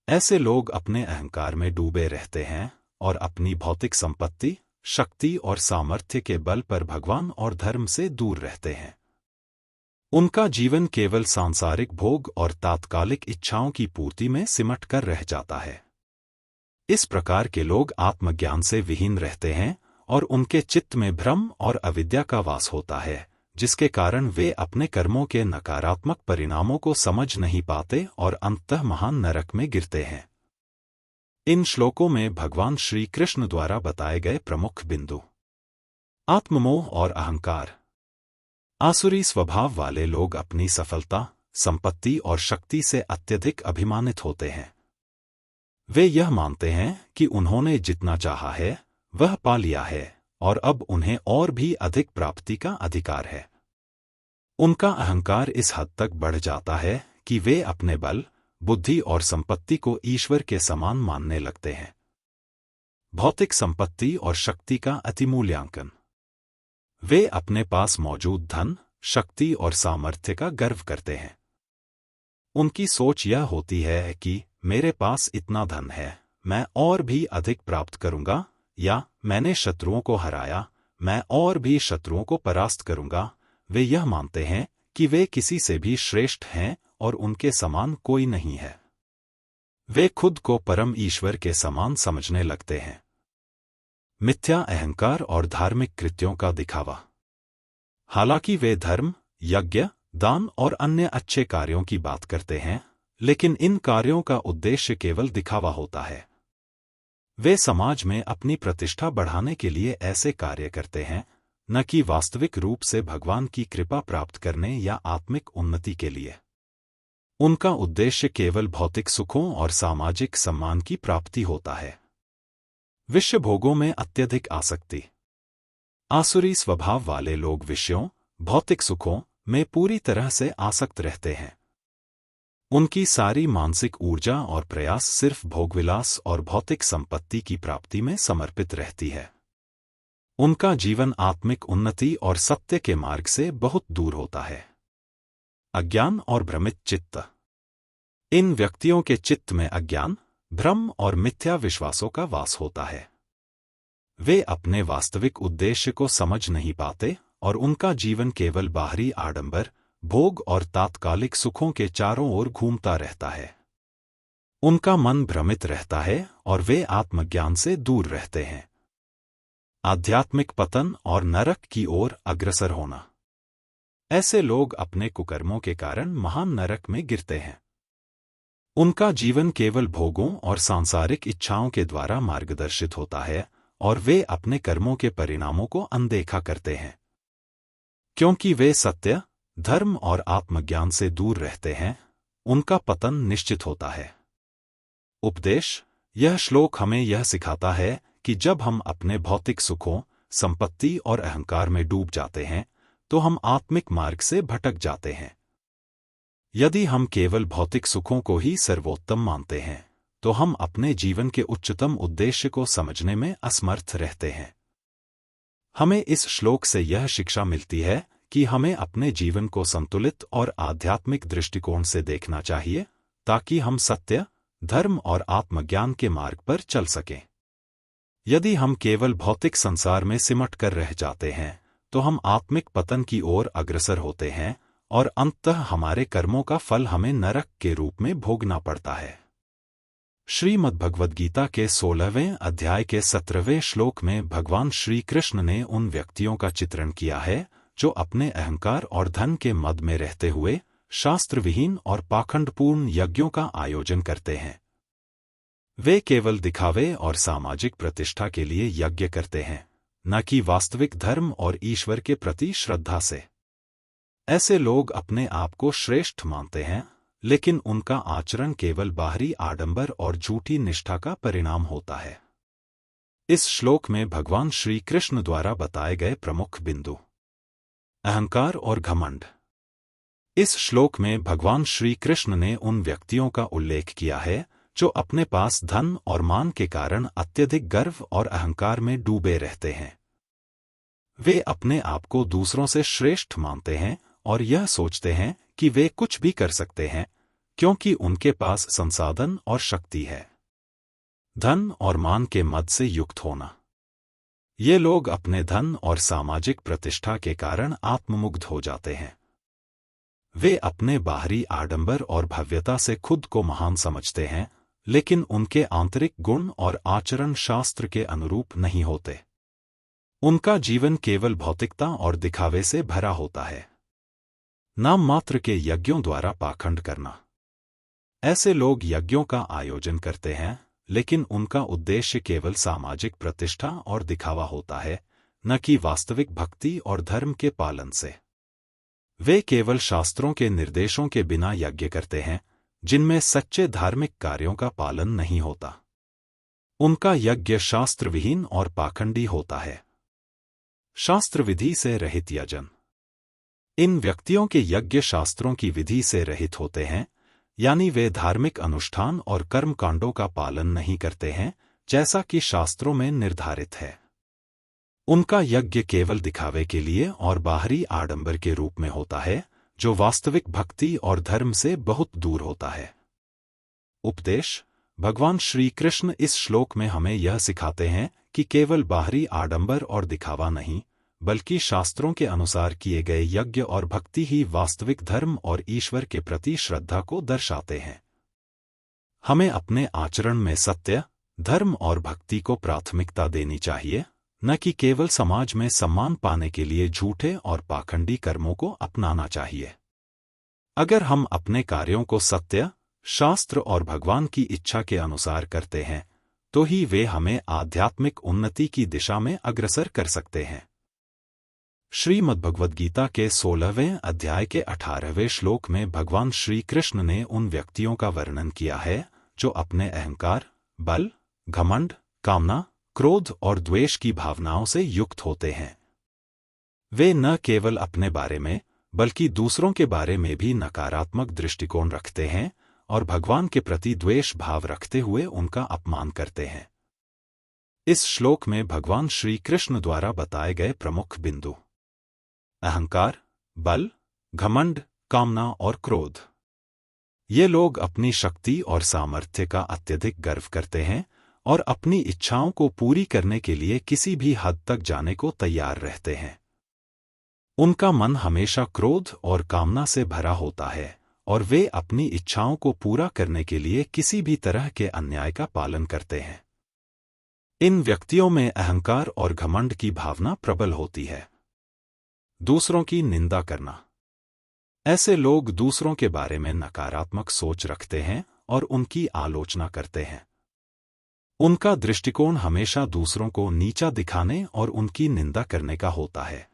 Speaker 1: ऐसे लोग अपने अहंकार में डूबे रहते हैं और अपनी भौतिक संपत्ति, शक्ति और सामर्थ्य के बल पर भगवान और धर्म से दूर रहते हैं। उनका जीवन केवल सांसारिक भोग और तात्कालिक इच्छाओं की पूर्ति में सिमट कर रह जाता है। इस प्रकार के लोग आत्मज्ञान से विहीन रहते हैं और उनके चित्त में भ्रम और अविद्या का वास होता है, जिसके कारण वे अपने कर्मों के नकारात्मक परिणामों को समझ नहीं पाते और अंततः महान नरक में गिरते हैं। इन श्लोकों में भगवान श्री कृष्ण द्वारा बताए गए प्रमुख बिंदु: आत्ममोह और अहंकार। आसुरी स्वभाव वाले लोग अपनी सफलता, संपत्ति और शक्ति से अत्यधिक अभिमानित होते हैं। वे यह मानते हैं कि उन्होंने जितना चाहा है वह पा लिया है और अब उन्हें और भी अधिक प्राप्ति का अधिकार है। उनका अहंकार इस हद तक बढ़ जाता है कि वे अपने बल, बुद्धि और संपत्ति को ईश्वर के समान मानने लगते हैं। भौतिक संपत्ति और शक्ति का अतिमूल्यांकन। वे अपने पास मौजूद धन, शक्ति और सामर्थ्य का गर्व करते हैं। उनकी सोच यह होती है कि मेरे पास इतना धन है, मैं और भी अधिक प्राप्त करूंगा, या मैंने शत्रुओं को हराया, मैं और भी शत्रुओं को परास्त करूंगा। वे यह मानते हैं कि वे किसी से भी श्रेष्ठ हैं और उनके समान कोई नहीं है। वे खुद को परम ईश्वर के समान समझने लगते हैं। मिथ्या अहंकार और धार्मिक कृत्यों का दिखावा। हालांकि वे धर्म, यज्ञ, दान और अन्य अच्छे कार्यों की बात करते हैं, लेकिन इन कार्यों का उद्देश्य केवल दिखावा होता है। वे समाज में अपनी प्रतिष्ठा बढ़ाने के लिए ऐसे कार्य करते हैं, न कि वास्तविक रूप से भगवान की कृपा प्राप्त करने या आत्मिक उन्नति के लिए। उनका उद्देश्य केवल भौतिक सुखों और सामाजिक सम्मान की प्राप्ति होता है। विषय भोगों में अत्यधिक आसक्ति। आसुरी स्वभाव वाले लोग विषयों, भौतिक सुखों में पूरी तरह से आसक्त रहते हैं। उनकी सारी मानसिक ऊर्जा और प्रयास सिर्फ भोगविलास और भौतिक संपत्ति की प्राप्ति में समर्पित रहती है। उनका जीवन आत्मिक उन्नति और सत्य के मार्ग से बहुत दूर होता है। अज्ञान और भ्रमित चित्त। इन व्यक्तियों के चित्त में अज्ञान, भ्रम और मिथ्या विश्वासों का वास होता है। वे अपने वास्तविक उद्देश्य को समझ नहीं पाते और उनका जीवन केवल बाहरी आडंबर, भोग और तात्कालिक सुखों के चारों ओर घूमता रहता है। उनका मन भ्रमित रहता है और वे आत्मज्ञान से दूर रहते हैं। आध्यात्मिक पतन और नरक की ओर अग्रसर होना। ऐसे लोग अपने कुकर्मों के कारण महान नरक में गिरते हैं। उनका जीवन केवल भोगों और सांसारिक इच्छाओं के द्वारा मार्गदर्शित होता है और वे अपने कर्मों के परिणामों को अनदेखा करते हैं। क्योंकि वे सत्य, धर्म और आत्मज्ञान से दूर रहते हैं, उनका पतन निश्चित होता है। उपदेश। यह श्लोक हमें यह सिखाता है कि जब हम अपने भौतिक सुखों, संपत्ति और अहंकार में डूब जाते हैं, तो हम आत्मिक मार्ग से भटक जाते हैं। यदि हम केवल भौतिक सुखों को ही सर्वोत्तम मानते हैं, तो हम अपने जीवन के उच्चतम उद्देश्य को समझने में असमर्थ रहते हैं। हमें इस श्लोक से यह शिक्षा मिलती है कि हमें अपने जीवन को संतुलित और आध्यात्मिक दृष्टिकोण से देखना चाहिए, ताकि हम सत्य, धर्म और आत्मज्ञान के मार्ग पर चल सकें। यदि हम केवल भौतिक संसार में सिमट कर रह जाते हैं, तो हम आत्मिक पतन की ओर अग्रसर होते हैं और अंततः हमारे कर्मों का फल हमें नरक के रूप में भोगना पड़ता है। श्रीमद्भगवद्गीता के 16वें अध्याय के 17वें श्लोक में भगवान श्री कृष्ण ने उन व्यक्तियों का चित्रण किया है जो अपने अहंकार और धन के मद में रहते हुए शास्त्रविहीन और पाखंडपूर्ण यज्ञों का आयोजन करते हैं। वे केवल दिखावे और सामाजिक प्रतिष्ठा के लिए यज्ञ करते हैं, न कि वास्तविक धर्म और ईश्वर के प्रति श्रद्धा से। ऐसे लोग अपने आप को श्रेष्ठ मानते हैं, लेकिन उनका आचरण केवल बाहरी आडंबर और झूठी निष्ठा का परिणाम होता है। इस श्लोक में भगवान श्री कृष्ण द्वारा बताए गए प्रमुख बिंदु। अहंकार और घमंड। इस श्लोक में भगवान श्री कृष्ण ने उन व्यक्तियों का उल्लेख किया है जो अपने पास धन और मान के कारण अत्यधिक गर्व और अहंकार में डूबे रहते हैं। वे अपने आप को दूसरों से श्रेष्ठ मानते हैं और यह सोचते हैं कि वे कुछ भी कर सकते हैं क्योंकि उनके पास संसाधन और शक्ति है। धन और मान के मद से युक्त होना। ये लोग अपने धन और सामाजिक प्रतिष्ठा के कारण आत्ममुग्ध हो जाते हैं। वे अपने बाहरी आडंबर और भव्यता से खुद को महान समझते हैं, लेकिन उनके आंतरिक गुण और आचरण शास्त्र के अनुरूप नहीं होते। उनका जीवन केवल भौतिकता और दिखावे से भरा होता है। नाम मात्र के यज्ञों द्वारा पाखंड करना। ऐसे लोग यज्ञों का आयोजन करते हैं, लेकिन उनका उद्देश्य केवल सामाजिक प्रतिष्ठा और दिखावा होता है, न कि वास्तविक भक्ति और धर्म के पालन से। वे केवल शास्त्रों के निर्देशों के बिना यज्ञ करते हैं, जिनमें सच्चे धार्मिक कार्यों का पालन नहीं होता। उनका यज्ञ शास्त्र विहीन और पाखंडी होता है। शास्त्र विधि से रहित यजन। इन व्यक्तियों के यज्ञ शास्त्रों की विधि से रहित होते हैं, यानी वे धार्मिक अनुष्ठान और कर्मकांडों का पालन नहीं करते हैं, जैसा कि शास्त्रों में निर्धारित है। उनका यज्ञ केवल दिखावे के लिए और बाहरी आडंबर के रूप में होता है, जो वास्तविक भक्ति और धर्म से बहुत दूर होता है। उपदेश। भगवान श्री कृष्ण इस श्लोक में हमें यह सिखाते हैं कि केवल बाहरी आडंबर और दिखावा नहीं, बल्कि शास्त्रों के अनुसार किए गए यज्ञ और भक्ति ही वास्तविक धर्म और ईश्वर के प्रति श्रद्धा को दर्शाते हैं। हमें अपने आचरण में सत्य, धर्म और भक्ति को प्राथमिकता देनी चाहिए, न कि केवल समाज में सम्मान पाने के लिए झूठे और पाखंडी कर्मों को अपनाना चाहिए। अगर हम अपने कार्यों को सत्य, शास्त्र और भगवान की इच्छा के अनुसार करते हैं, तो ही वे हमें आध्यात्मिक उन्नति की दिशा में अग्रसर कर सकते हैं। श्रीमद्भगवद्गीता के 16वें अध्याय के 18वें श्लोक में भगवान श्री कृष्ण ने उन व्यक्तियों का वर्णन किया है जो अपने अहंकार, बल, घमंड, कामना, क्रोध और द्वेष की भावनाओं से युक्त होते हैं। वे न केवल अपने बारे में, बल्कि दूसरों के बारे में भी नकारात्मक दृष्टिकोण रखते हैं और भगवान के प्रति द्वेष भाव रखते हुए उनका अपमान करते हैं। इस श्लोक में भगवान श्री कृष्ण द्वारा बताए गए प्रमुख बिंदु: अहंकार, बल, घमंड, कामना और क्रोध। ये लोग अपनी शक्ति और सामर्थ्य का अत्यधिक गर्व करते हैं और अपनी इच्छाओं को पूरी करने के लिए किसी भी हद तक जाने को तैयार रहते हैं। उनका मन हमेशा क्रोध और कामना से भरा होता है और वे अपनी इच्छाओं को पूरा करने के लिए किसी भी तरह के अन्याय का पालन करते हैं। इन व्यक्तियों में अहंकार और घमंड की भावना प्रबल होती है। दूसरों की निंदा करना। ऐसे लोग दूसरों के बारे में नकारात्मक सोच रखते हैं और उनकी आलोचना करते हैं। उनका दृष्टिकोण हमेशा दूसरों को नीचा दिखाने और उनकी निंदा करने का होता है।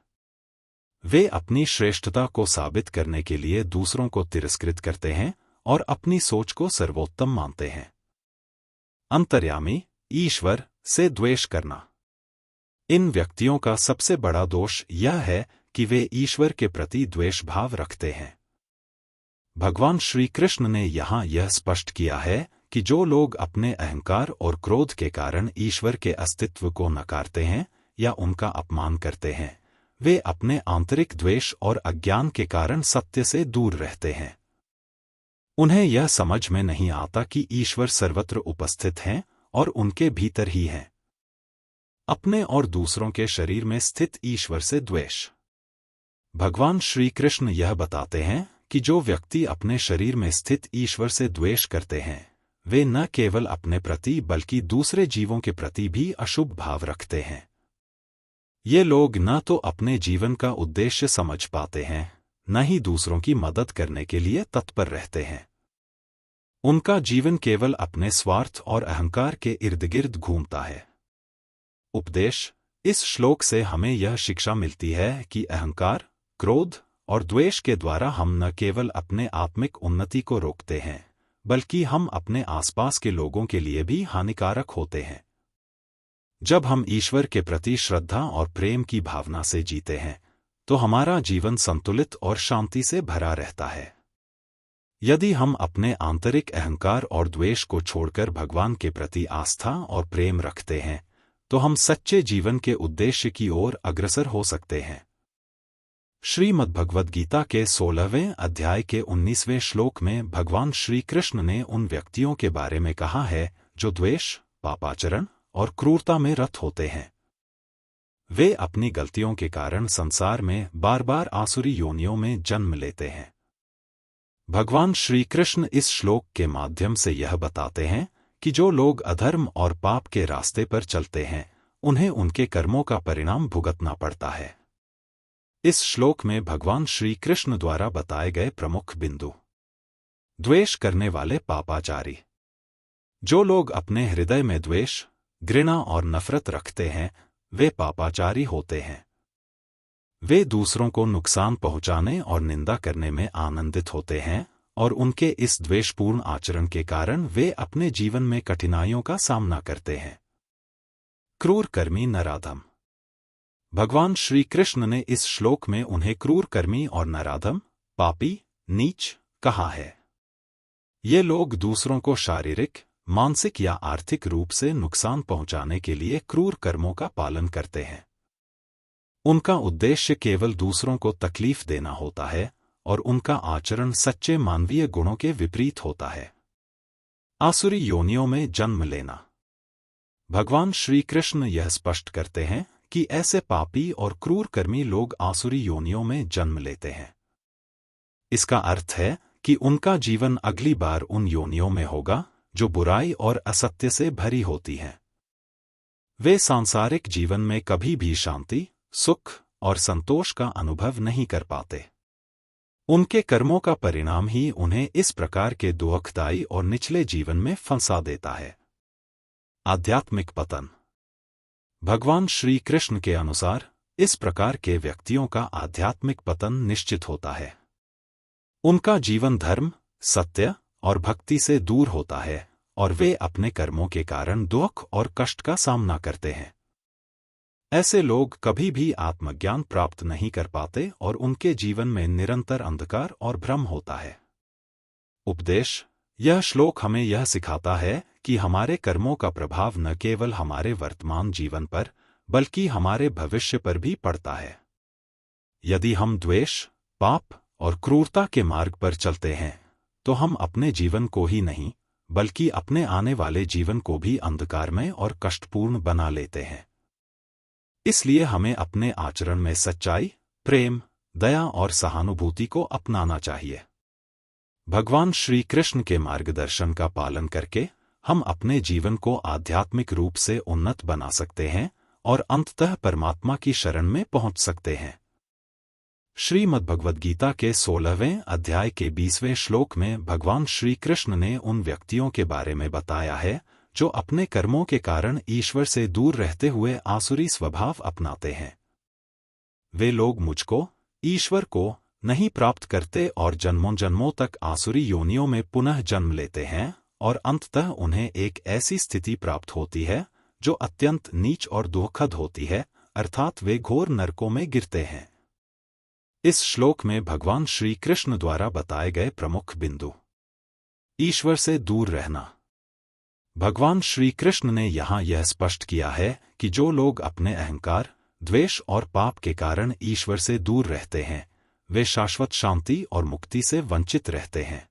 Speaker 1: वे अपनी श्रेष्ठता को साबित करने के लिए दूसरों को तिरस्कृत करते हैं और अपनी सोच को सर्वोत्तम मानते हैं। अंतर्यामी, ईश्वर से द्वेष करना। इन व्यक्तियों का सबसे बड़ा दोष यह है कि वे ईश्वर के प्रति द्वेष भाव रखते हैं। भगवान श्री कृष्ण ने यहाँ यह स्पष्ट किया है कि जो लोग अपने अहंकार और क्रोध के कारण ईश्वर के अस्तित्व को नकारते हैं या उनका अपमान करते हैं, वे अपने आंतरिक द्वेष और अज्ञान के कारण सत्य से दूर रहते हैं। उन्हें यह समझ में नहीं आता कि ईश्वर सर्वत्र उपस्थित हैं और उनके भीतर ही हैं। अपने और दूसरों के शरीर में स्थित ईश्वर से द्वेष। भगवान श्री कृष्ण यह बताते हैं कि जो व्यक्ति अपने शरीर में स्थित ईश्वर से द्वेष करते हैं, वे न केवल अपने प्रति बल्कि दूसरे जीवों के प्रति भी अशुभ भाव रखते हैं। ये लोग न तो अपने जीवन का उद्देश्य समझ पाते हैं, न ही दूसरों की मदद करने के लिए तत्पर रहते हैं। उनका जीवन केवल अपने स्वार्थ और अहंकार के इर्द गिर्द घूमता है। उपदेश। इस श्लोक से हमें यह शिक्षा मिलती है कि अहंकार, क्रोध और द्वेष के द्वारा हम न केवल अपने आत्मिक उन्नति को रोकते हैं, बल्कि हम अपने आसपास के लोगों के लिए भी हानिकारक होते हैं। जब हम ईश्वर के प्रति श्रद्धा और प्रेम की भावना से जीते हैं, तो हमारा जीवन संतुलित और शांति से भरा रहता है। यदि हम अपने आंतरिक अहंकार और द्वेष को छोड़कर भगवान के प्रति आस्था और प्रेम रखते हैं, तो हम सच्चे जीवन के उद्देश्य की ओर अग्रसर हो सकते हैं। श्रीमद्भगवद गीता के 16वें अध्याय के 19वें श्लोक में भगवान श्री कृष्ण ने उन व्यक्तियों के बारे में कहा है जो द्वेष, पापाचरण और क्रूरता में रत होते हैं। वे अपनी गलतियों के कारण संसार में बार बार आसुरी योनियों में जन्म लेते हैं। भगवान श्री कृष्ण इस श्लोक के माध्यम से यह बताते हैं कि जो लोग अधर्म और पाप के रास्ते पर चलते हैं उन्हें उनके कर्मों का परिणाम भुगतना पड़ता है। इस श्लोक में भगवान श्री कृष्ण द्वारा बताए गए प्रमुख बिंदु। द्वेष करने वाले पापाचारी। जो लोग अपने हृदय में द्वेष, घृणा और नफरत रखते हैं वे पापाचारी होते हैं। वे दूसरों को नुकसान पहुंचाने और निंदा करने में आनंदित होते हैं और उनके इस द्वेषपूर्ण आचरण के कारण वे अपने जीवन में कठिनाइयों का सामना करते हैं। क्रूर कर्मी नराधम। भगवान श्री कृष्ण ने इस श्लोक में उन्हें क्रूर कर्मी और नराधम, पापी, नीच कहा है। ये लोग दूसरों को शारीरिक, मानसिक या आर्थिक रूप से नुकसान पहुंचाने के लिए क्रूर कर्मों का पालन करते हैं। उनका उद्देश्य केवल दूसरों को तकलीफ देना होता है और उनका आचरण सच्चे मानवीय गुणों के विपरीत होता है। आसुरी योनियों में जन्म लेना। भगवान श्री कृष्ण यह स्पष्ट करते हैं कि ऐसे पापी और क्रूर कर्मी लोग आसुरी योनियों में जन्म लेते हैं। इसका अर्थ है कि उनका जीवन अगली बार उन योनियों में होगा जो बुराई और असत्य से भरी होती हैं। वे सांसारिक जीवन में कभी भी शांति, सुख और संतोष का अनुभव नहीं कर पाते। उनके कर्मों का परिणाम ही उन्हें इस प्रकार के दुखदायी और निचले जीवन में फंसा देता है। आध्यात्मिक पतन। भगवान श्री कृष्ण के अनुसार इस प्रकार के व्यक्तियों का आध्यात्मिक पतन निश्चित होता है। उनका जीवन धर्म, सत्य और भक्ति से दूर होता है और वे अपने कर्मों के कारण दुख और कष्ट का सामना करते हैं। ऐसे लोग कभी भी आत्मज्ञान प्राप्त नहीं कर पाते और उनके जीवन में निरंतर अंधकार और भ्रम होता है। उपदेश। यह श्लोक हमें यह सिखाता है कि हमारे कर्मों का प्रभाव न केवल हमारे वर्तमान जीवन पर बल्कि हमारे भविष्य पर भी पड़ता है। यदि हम द्वेष, पाप और क्रूरता के मार्ग पर चलते हैं तो हम अपने जीवन को ही नहीं बल्कि अपने आने वाले जीवन को भी अंधकारमय और कष्टपूर्ण बना लेते हैं। इसलिए हमें अपने आचरण में सच्चाई, प्रेम, दया और सहानुभूति को अपनाना चाहिए। भगवान श्री कृष्ण के मार्गदर्शन का पालन करके हम अपने जीवन को आध्यात्मिक रूप से उन्नत बना सकते हैं और अंततः परमात्मा की शरण में पहुंच सकते हैं। श्रीमद्भगवद गीता के 16वें अध्याय के 20वें श्लोक में भगवान श्री कृष्ण ने उन व्यक्तियों के बारे में बताया है जो अपने कर्मों के कारण ईश्वर से दूर रहते हुए आसुरी स्वभाव अपनाते हैं। वे लोग मुझको, ईश्वर को, नहीं प्राप्त करते और जन्मों जन्मों तक आसुरी योनियों में पुनः जन्म लेते हैं और अंततः उन्हें एक ऐसी स्थिति प्राप्त होती है जो अत्यंत नीच और दुखद होती है, अर्थात वे घोर नरकों में गिरते हैं। इस श्लोक में भगवान श्री कृष्ण द्वारा बताए गए प्रमुख बिंदु। ईश्वर से दूर रहना। भगवान श्री कृष्ण ने यहाँ यह स्पष्ट किया है कि जो लोग अपने अहंकार, द्वेष और पाप के कारण ईश्वर से दूर रहते हैं वे शाश्वत शांति और मुक्ति से वंचित रहते हैं।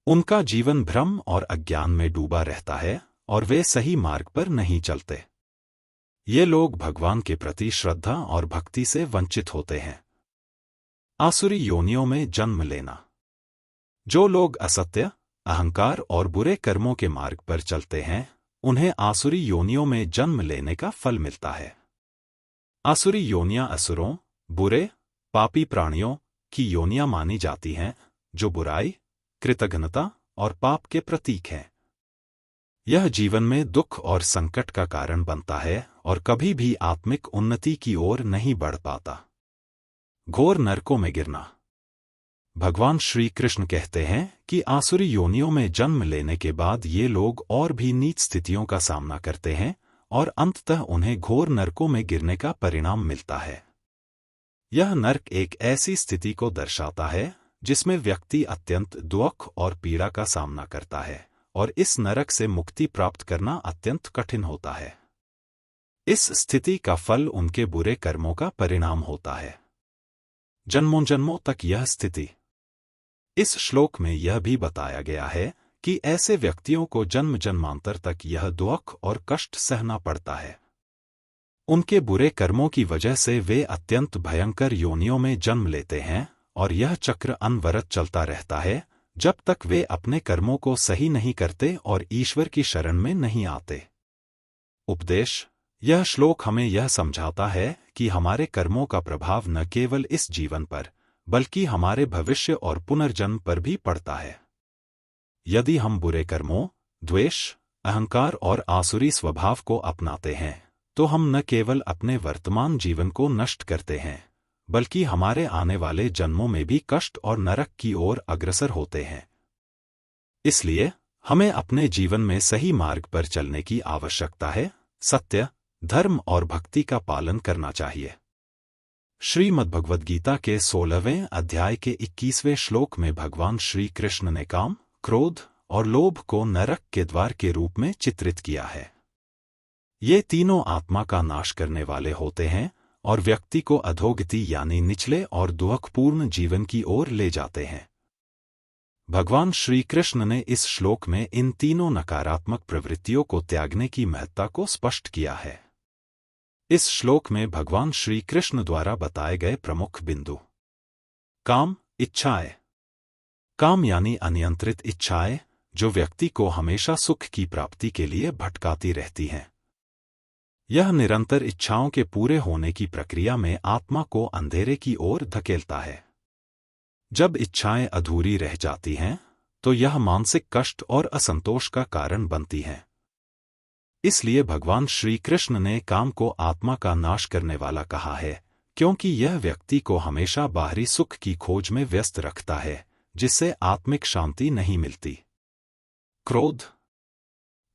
Speaker 1: उनका जीवन भ्रम और अज्ञान में डूबा रहता है और वे सही मार्ग पर नहीं चलते। ये लोग भगवान के प्रति श्रद्धा और भक्ति से वंचित होते हैं। आसुरी योनियों में जन्म लेना। जो लोग असत्य, अहंकार और बुरे कर्मों के मार्ग पर चलते हैं उन्हें आसुरी योनियों में जन्म लेने का फल मिलता है। आसुरी योनियां असुरों, बुरे, पापी प्राणियों की योनियां मानी जाती हैं जो बुराई, कृतघ्नता और पाप के प्रतीक हैं। यह जीवन में दुख और संकट का कारण बनता है और कभी भी आत्मिक उन्नति की ओर नहीं बढ़ पाता। घोर नरकों में गिरना। भगवान श्री कृष्ण कहते हैं कि आसुरी योनियों में जन्म लेने के बाद ये लोग और भी नीच स्थितियों का सामना करते हैं और अंततः उन्हें घोर नरकों में गिरने का परिणाम मिलता है। यह नरक एक ऐसी स्थिति को दर्शाता है जिसमें व्यक्ति अत्यंत दुख और पीड़ा का सामना करता है और इस नरक से मुक्ति प्राप्त करना अत्यंत कठिन होता है। इस स्थिति का फल उनके बुरे कर्मों का परिणाम होता है। जन्मों जन्मों तक यह स्थिति। इस श्लोक में यह भी बताया गया है कि ऐसे व्यक्तियों को जन्म जन्मांतर तक यह दुख और कष्ट सहना पड़ता है। उनके बुरे कर्मों की वजह से वे अत्यंत भयंकर योनियों में जन्म लेते हैं और यह चक्र अनवरत चलता रहता है जब तक वे अपने कर्मों को सही नहीं करते और ईश्वर की शरण में नहीं आते। उपदेश: यह श्लोक हमें यह समझाता है कि हमारे कर्मों का प्रभाव न केवल इस जीवन पर बल्कि हमारे भविष्य और पुनर्जन्म पर भी पड़ता है। यदि हम बुरे कर्मों, द्वेष, अहंकार और आसुरी स्वभाव को अपनाते हैं तो हम न केवल अपने वर्तमान जीवन को नष्ट करते हैं बल्कि हमारे आने वाले जन्मों में भी कष्ट और नरक की ओर अग्रसर होते हैं। इसलिए हमें अपने जीवन में सही मार्ग पर चलने की आवश्यकता है, सत्य, धर्म और भक्ति का पालन करना चाहिए। श्रीमद्भगवद गीता के 16वें अध्याय के 21वें श्लोक में भगवान श्री कृष्ण ने काम, क्रोध और लोभ को नरक के द्वार के रूप में चित्रित किया है। ये तीनों आत्मा का नाश करने वाले होते हैं और व्यक्ति को अधोगति यानी निचले और दुखपूर्ण जीवन की ओर ले जाते हैं। भगवान श्री कृष्ण ने इस श्लोक में इन तीनों नकारात्मक प्रवृत्तियों को त्यागने की महत्ता को स्पष्ट किया है। इस श्लोक में भगवान श्री कृष्ण द्वारा बताए गए प्रमुख बिंदु: काम, इच्छाएं। काम यानी अनियंत्रित इच्छाएं जो व्यक्ति को हमेशा सुख की प्राप्ति के लिए भटकाती रहती हैं। यह निरंतर इच्छाओं के पूरे होने की प्रक्रिया में आत्मा को अंधेरे की ओर धकेलता है। जब इच्छाएं अधूरी रह जाती हैं तो यह मानसिक कष्ट और असंतोष का कारण बनती हैं। इसलिए भगवान श्री कृष्ण ने काम को आत्मा का नाश करने वाला कहा है, क्योंकि यह व्यक्ति को हमेशा बाहरी सुख की खोज में व्यस्त रखता है जिससे आत्मिक शांति नहीं मिलती। क्रोध।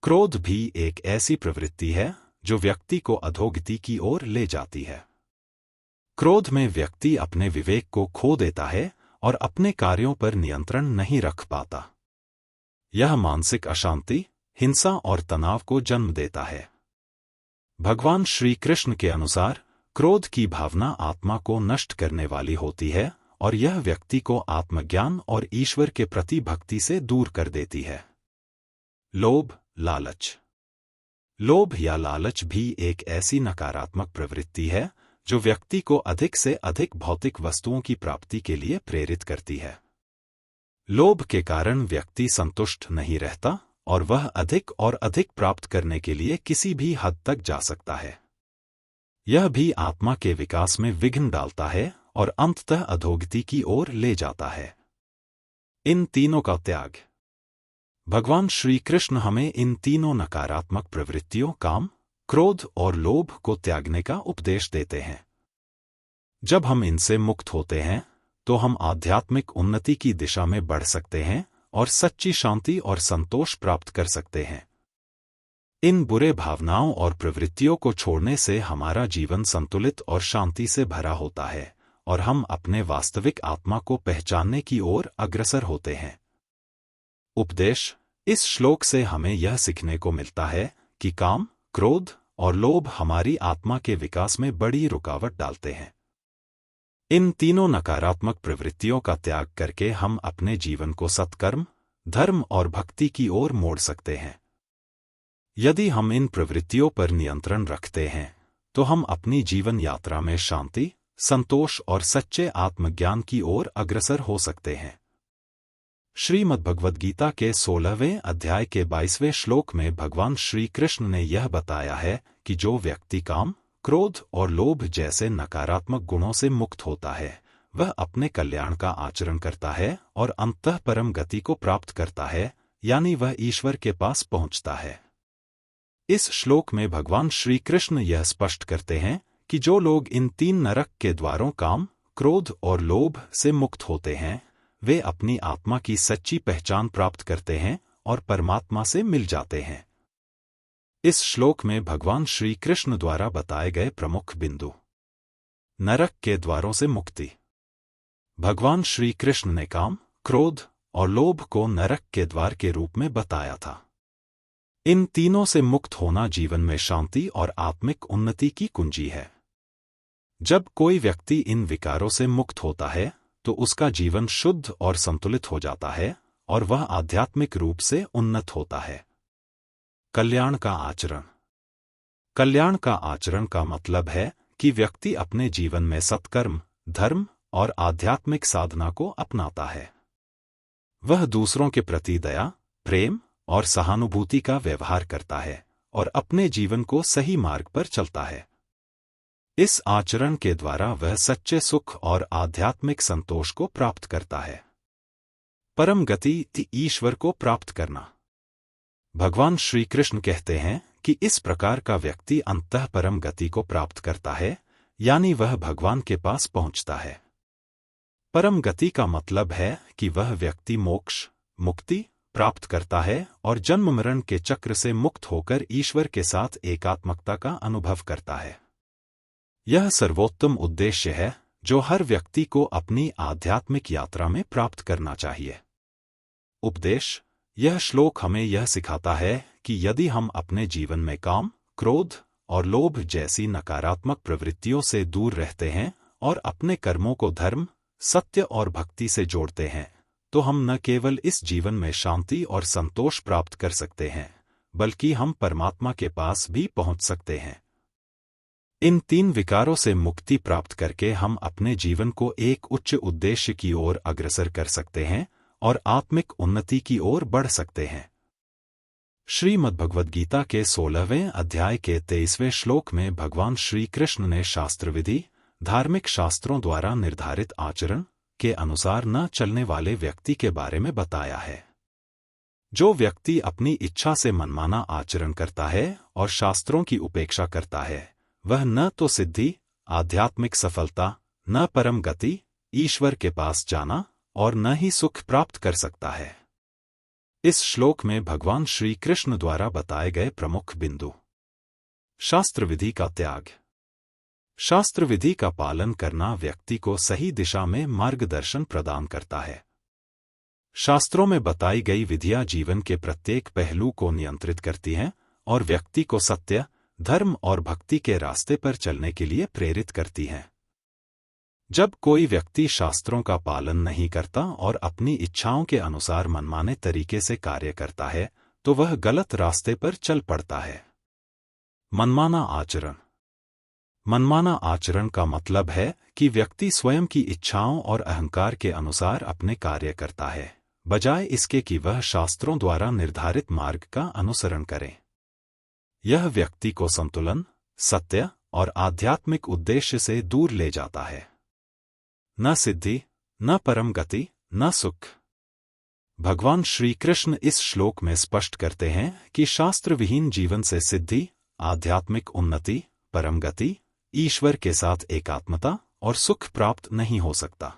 Speaker 1: क्रोध भी एक ऐसी प्रवृत्ति है जो व्यक्ति को अधोगति की ओर ले जाती है। क्रोध में व्यक्ति अपने विवेक को खो देता है और अपने कार्यों पर नियंत्रण नहीं रख पाता। यह मानसिक अशांति, हिंसा और तनाव को जन्म देता है। भगवान श्री कृष्ण के अनुसार क्रोध की भावना आत्मा को नष्ट करने वाली होती है और यह व्यक्ति को आत्मज्ञान और ईश्वर के प्रति भक्ति से दूर कर देती है। लोभ, लालच। लोभ या लालच भी एक ऐसी नकारात्मक प्रवृत्ति है जो व्यक्ति को अधिक से अधिक भौतिक वस्तुओं की प्राप्ति के लिए प्रेरित करती है। लोभ के कारण व्यक्ति संतुष्ट नहीं रहता और वह अधिक और अधिक प्राप्त करने के लिए किसी भी हद तक जा सकता है। यह भी आत्मा के विकास में विघ्न डालता है और अंततः अधोगति की ओर ले जाता है। इन तीनों का त्याग। भगवान श्री कृष्ण हमें इन तीनों नकारात्मक प्रवृत्तियों काम, क्रोध और लोभ को त्यागने का उपदेश देते हैं। जब हम इनसे मुक्त होते हैं तो हम आध्यात्मिक उन्नति की दिशा में बढ़ सकते हैं और सच्ची शांति और संतोष प्राप्त कर सकते हैं। इन बुरे भावनाओं और प्रवृत्तियों को छोड़ने से हमारा जीवन संतुलित और शांति से भरा होता है और हम अपने वास्तविक आत्मा को पहचानने की ओर अग्रसर होते हैं। उपदेश। इस श्लोक से हमें यह सीखने को मिलता है कि काम, क्रोध और लोभ हमारी आत्मा के विकास में बड़ी रुकावट डालते हैं। इन तीनों नकारात्मक प्रवृत्तियों का त्याग करके हम अपने जीवन को सत्कर्म, धर्म और भक्ति की ओर मोड़ सकते हैं। यदि हम इन प्रवृत्तियों पर नियंत्रण रखते हैं तो हम अपनी जीवन यात्रा में शांति, संतोष और सच्चे आत्मज्ञान की ओर अग्रसर हो सकते हैं। श्रीमद्भगवद गीता के 16वें अध्याय के 22वें श्लोक में भगवान श्री कृष्ण ने यह बताया है कि जो व्यक्ति काम, क्रोध और लोभ जैसे नकारात्मक गुणों से मुक्त होता है वह अपने कल्याण का आचरण करता है और अंततः परम गति को प्राप्त करता है, यानी वह ईश्वर के पास पहुंचता है। इस श्लोक में भगवान श्री कृष्ण यह स्पष्ट करते हैं कि जो लोग इन तीन नरक के द्वारों काम, क्रोध और लोभ से मुक्त होते हैं वे अपनी आत्मा की सच्ची पहचान प्राप्त करते हैं और परमात्मा से मिल जाते हैं। इस श्लोक में भगवान श्री कृष्ण द्वारा बताए गए प्रमुख बिंदु। नरक के द्वारों से मुक्ति। भगवान श्री कृष्ण ने काम, क्रोध और लोभ को नरक के द्वार के रूप में बताया था। इन तीनों से मुक्त होना जीवन में शांति और आत्मिक उन्नति की कुंजी है। जब कोई व्यक्ति इन विकारों से मुक्त होता है तो उसका जीवन शुद्ध और संतुलित हो जाता है और वह आध्यात्मिक रूप से उन्नत होता है। कल्याण का आचरण। कल्याण का आचरण का मतलब है कि व्यक्ति अपने जीवन में सत्कर्म, धर्म और आध्यात्मिक साधना को अपनाता है। वह दूसरों के प्रति दया, प्रेम और सहानुभूति का व्यवहार करता है और अपने जीवन को सही मार्ग पर चलता है। इस आचरण के द्वारा वह सच्चे सुख और आध्यात्मिक संतोष को प्राप्त करता है। परम गति ईश्वर को प्राप्त करना। भगवान श्री कृष्ण कहते हैं कि इस प्रकार का व्यक्ति अंततः परम गति को प्राप्त करता है, यानी वह भगवान के पास पहुंचता है। परम गति का मतलब है कि वह व्यक्ति मोक्ष, मुक्ति प्राप्त करता है और जन्म मरण के चक्र से मुक्त होकर ईश्वर के साथ एकात्मकता का अनुभव करता है। यह सर्वोत्तम उद्देश्य है जो हर व्यक्ति को अपनी आध्यात्मिक यात्रा में प्राप्त करना चाहिए। उपदेश। यह श्लोक हमें यह सिखाता है कि यदि हम अपने जीवन में काम, क्रोध और लोभ जैसी नकारात्मक प्रवृत्तियों से दूर रहते हैं और अपने कर्मों को धर्म, सत्य और भक्ति से जोड़ते हैं, तो हम न केवल इस जीवन में शांति और संतोष प्राप्त कर सकते हैं, बल्कि हम परमात्मा के पास भी पहुंच सकते हैं। इन 3 विकारों से मुक्ति प्राप्त करके हम अपने जीवन को एक उच्च उद्देश्य की ओर अग्रसर कर सकते हैं और आत्मिक उन्नति की ओर बढ़ सकते हैं। श्रीमद्भगवद गीता के 16वें अध्याय के 23वें श्लोक में भगवान श्री कृष्ण ने शास्त्र विधि, धार्मिक शास्त्रों द्वारा निर्धारित आचरण के अनुसार न चलने वाले व्यक्ति के बारे में बताया है। जो व्यक्ति अपनी इच्छा से मनमाना आचरण करता है और शास्त्रों की उपेक्षा करता है, वह न तो सिद्धि, आध्यात्मिक सफलता, न परम गति, ईश्वर के पास जाना और न ही सुख प्राप्त कर सकता है। इस श्लोक में भगवान श्री कृष्ण द्वारा बताए गए प्रमुख बिंदु। शास्त्र विधि का त्याग। शास्त्र विधि का पालन करना व्यक्ति को सही दिशा में मार्गदर्शन प्रदान करता है। शास्त्रों में बताई गई विधियां जीवन के प्रत्येक पहलू को नियंत्रित करती हैं और व्यक्ति को सत्य, धर्म और भक्ति के रास्ते पर चलने के लिए प्रेरित करती हैं। जब कोई व्यक्ति शास्त्रों का पालन नहीं करता और अपनी इच्छाओं के अनुसार मनमाने तरीके से कार्य करता है, तो वह गलत रास्ते पर चल पड़ता है। मनमाना आचरण। मनमाना आचरण का मतलब है कि व्यक्ति स्वयं की इच्छाओं और अहंकार के अनुसार अपने कार्य करता है, बजाय इसके कि वह शास्त्रों द्वारा निर्धारित मार्ग का अनुसरण करे। यह व्यक्ति को संतुलन, सत्य और आध्यात्मिक उद्देश्य से दूर ले जाता है। न सिद्धि, न परम गति, न सुख। भगवान श्री कृष्ण इस श्लोक में स्पष्ट करते हैं कि शास्त्र विहीन जीवन से सिद्धि, आध्यात्मिक उन्नति, परम गति, ईश्वर के साथ एकात्मता और सुख प्राप्त नहीं हो सकता।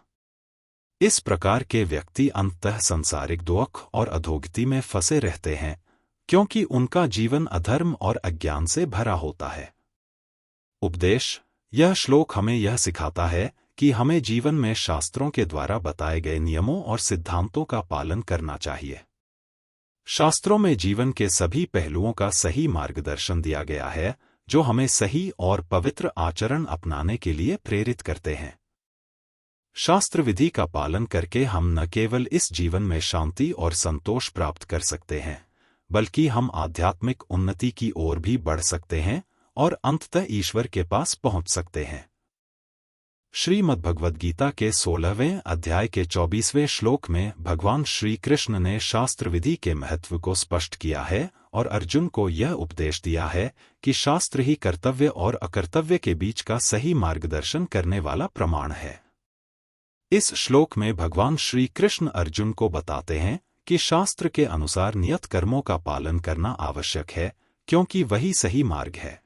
Speaker 1: इस प्रकार के व्यक्ति अंततः सांसारिक दुख और अधोगति में फंसे रहते हैं, क्योंकि उनका जीवन अधर्म और अज्ञान से भरा होता है। उपदेश। यह श्लोक हमें यह सिखाता है कि हमें जीवन में शास्त्रों के द्वारा बताए गए नियमों और सिद्धांतों का पालन करना चाहिए। शास्त्रों में जीवन के सभी पहलुओं का सही मार्गदर्शन दिया गया है, जो हमें सही और पवित्र आचरण अपनाने के लिए प्रेरित करते हैं। शास्त्र विधि का पालन करके हम न केवल इस जीवन में शांति और संतोष प्राप्त कर सकते हैं, बल्कि हम आध्यात्मिक उन्नति की ओर भी बढ़ सकते हैं और अंततः ईश्वर के पास पहुंच सकते हैं। श्रीमद्भगवद गीता के 16वें अध्याय के 24वें श्लोक में भगवान श्री कृष्ण ने शास्त्र विधि के महत्व को स्पष्ट किया है और अर्जुन को यह उपदेश दिया है कि शास्त्र ही कर्तव्य और अकर्तव्य के बीच का सही मार्गदर्शन करने वाला प्रमाण है। इस श्लोक में भगवान श्री कृष्ण अर्जुन को बताते हैं कि शास्त्र के अनुसार नियत कर्मों का पालन करना आवश्यक है, क्योंकि वही सही मार्ग है।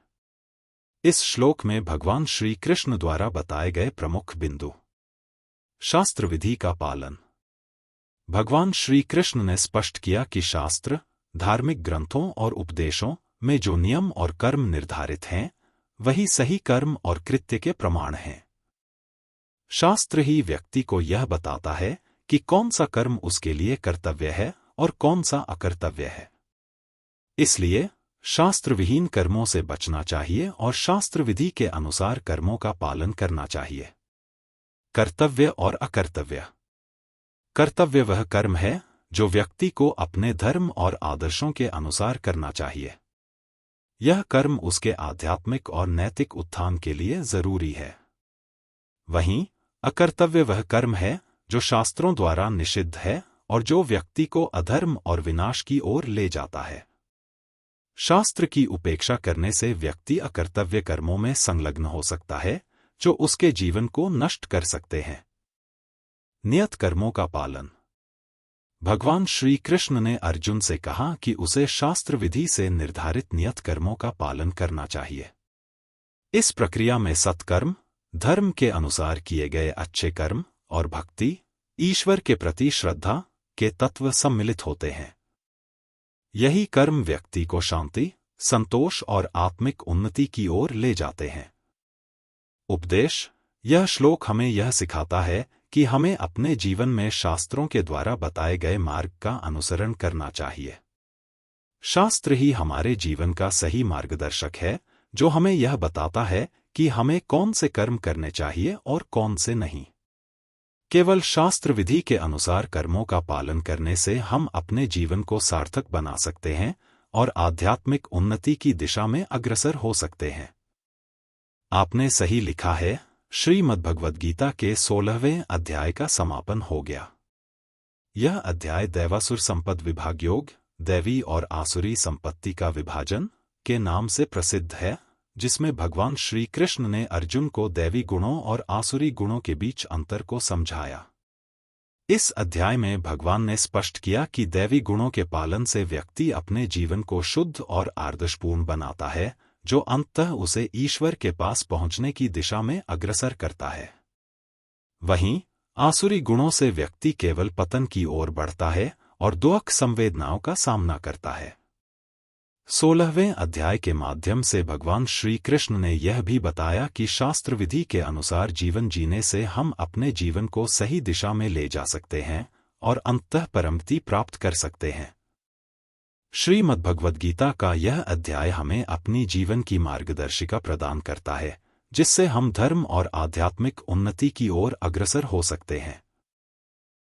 Speaker 1: इस श्लोक में भगवान श्री कृष्ण द्वारा बताए गए प्रमुख बिंदु। शास्त्र विधि का पालन। भगवान श्री कृष्ण ने स्पष्ट किया कि शास्त्र, धार्मिक ग्रंथों और उपदेशों में जो नियम और कर्म निर्धारित हैं, वही सही कर्म और कृत्य के प्रमाण हैं। शास्त्र ही व्यक्ति को यह बताता है कि कौन सा कर्म उसके लिए कर्तव्य है और कौन सा अकर्तव्य है। इसलिए शास्त्र विहीन कर्मों से बचना चाहिए और शास्त्र विधि के अनुसार कर्मों का पालन करना चाहिए। कर्तव्य और अकर्तव्य। कर्तव्य वह कर्म है जो व्यक्ति को अपने धर्म और आदर्शों के अनुसार करना चाहिए। यह कर्म उसके आध्यात्मिक और नैतिक उत्थान के लिए जरूरी है। वहीं अकर्तव्य वह कर्म है जो शास्त्रों द्वारा निषिद्ध है और जो व्यक्ति को अधर्म और विनाश की ओर ले जाता है। शास्त्र की उपेक्षा करने से व्यक्ति अकर्तव्य कर्मों में संलग्न हो सकता है जो उसके जीवन को नष्ट कर सकते हैं। नियत कर्मों का पालन। भगवान श्री कृष्ण ने अर्जुन से कहा कि उसे शास्त्र विधि से निर्धारित नियत कर्मों का पालन करना चाहिए। इस प्रक्रिया में सत्कर्म, धर्म के अनुसार किए गए अच्छे कर्म और भक्ति, ईश्वर के प्रति श्रद्धा के तत्व सम्मिलित होते हैं। यही कर्म व्यक्ति को शांति, संतोष और आत्मिक उन्नति की ओर ले जाते हैं। उपदेश। यह श्लोक हमें यह सिखाता है कि हमें अपने जीवन में शास्त्रों के द्वारा बताए गए मार्ग का अनुसरण करना चाहिए। शास्त्र ही हमारे जीवन का सही मार्गदर्शक है, जो हमें यह बताता है कि हमें कौन से कर्म करने चाहिए और कौन से नहीं। केवल शास्त्र विधि के अनुसार कर्मों का पालन करने से हम अपने जीवन को सार्थक बना सकते हैं और आध्यात्मिक उन्नति की दिशा में अग्रसर हो सकते हैं। आपने सही लिखा है। श्रीमद्भगवद्गीता के 16वें अध्याय का समापन हो गया। यह अध्याय दैवासुर संपद विभाग योग, दैवी और आसुरी संपत्ति का विभाजन के नाम से प्रसिद्ध है, जिसमें भगवान श्री कृष्ण ने अर्जुन को दैवी गुणों और आसुरी गुणों के बीच अंतर को समझाया। इस अध्याय में भगवान ने स्पष्ट किया कि दैवी गुणों के पालन से व्यक्ति अपने जीवन को शुद्ध और आदर्शपूर्ण बनाता है, जो अंततः उसे ईश्वर के पास पहुंचने की दिशा में अग्रसर करता है। वहीं आसुरी गुणों से व्यक्ति केवल पतन की ओर बढ़ता है और दुख संवेदनाओं का सामना करता है। 16वें अध्याय के माध्यम से भगवान श्री कृष्ण ने यह भी बताया कि शास्त्र विधि के अनुसार जीवन जीने से हम अपने जीवन को सही दिशा में ले जा सकते हैं और अंततः परमति प्राप्त कर सकते हैं। श्रीमद्भगवद्गीता का यह अध्याय हमें अपनी जीवन की मार्गदर्शिका प्रदान करता है, जिससे हम धर्म और आध्यात्मिक उन्नति की ओर अग्रसर हो सकते हैं।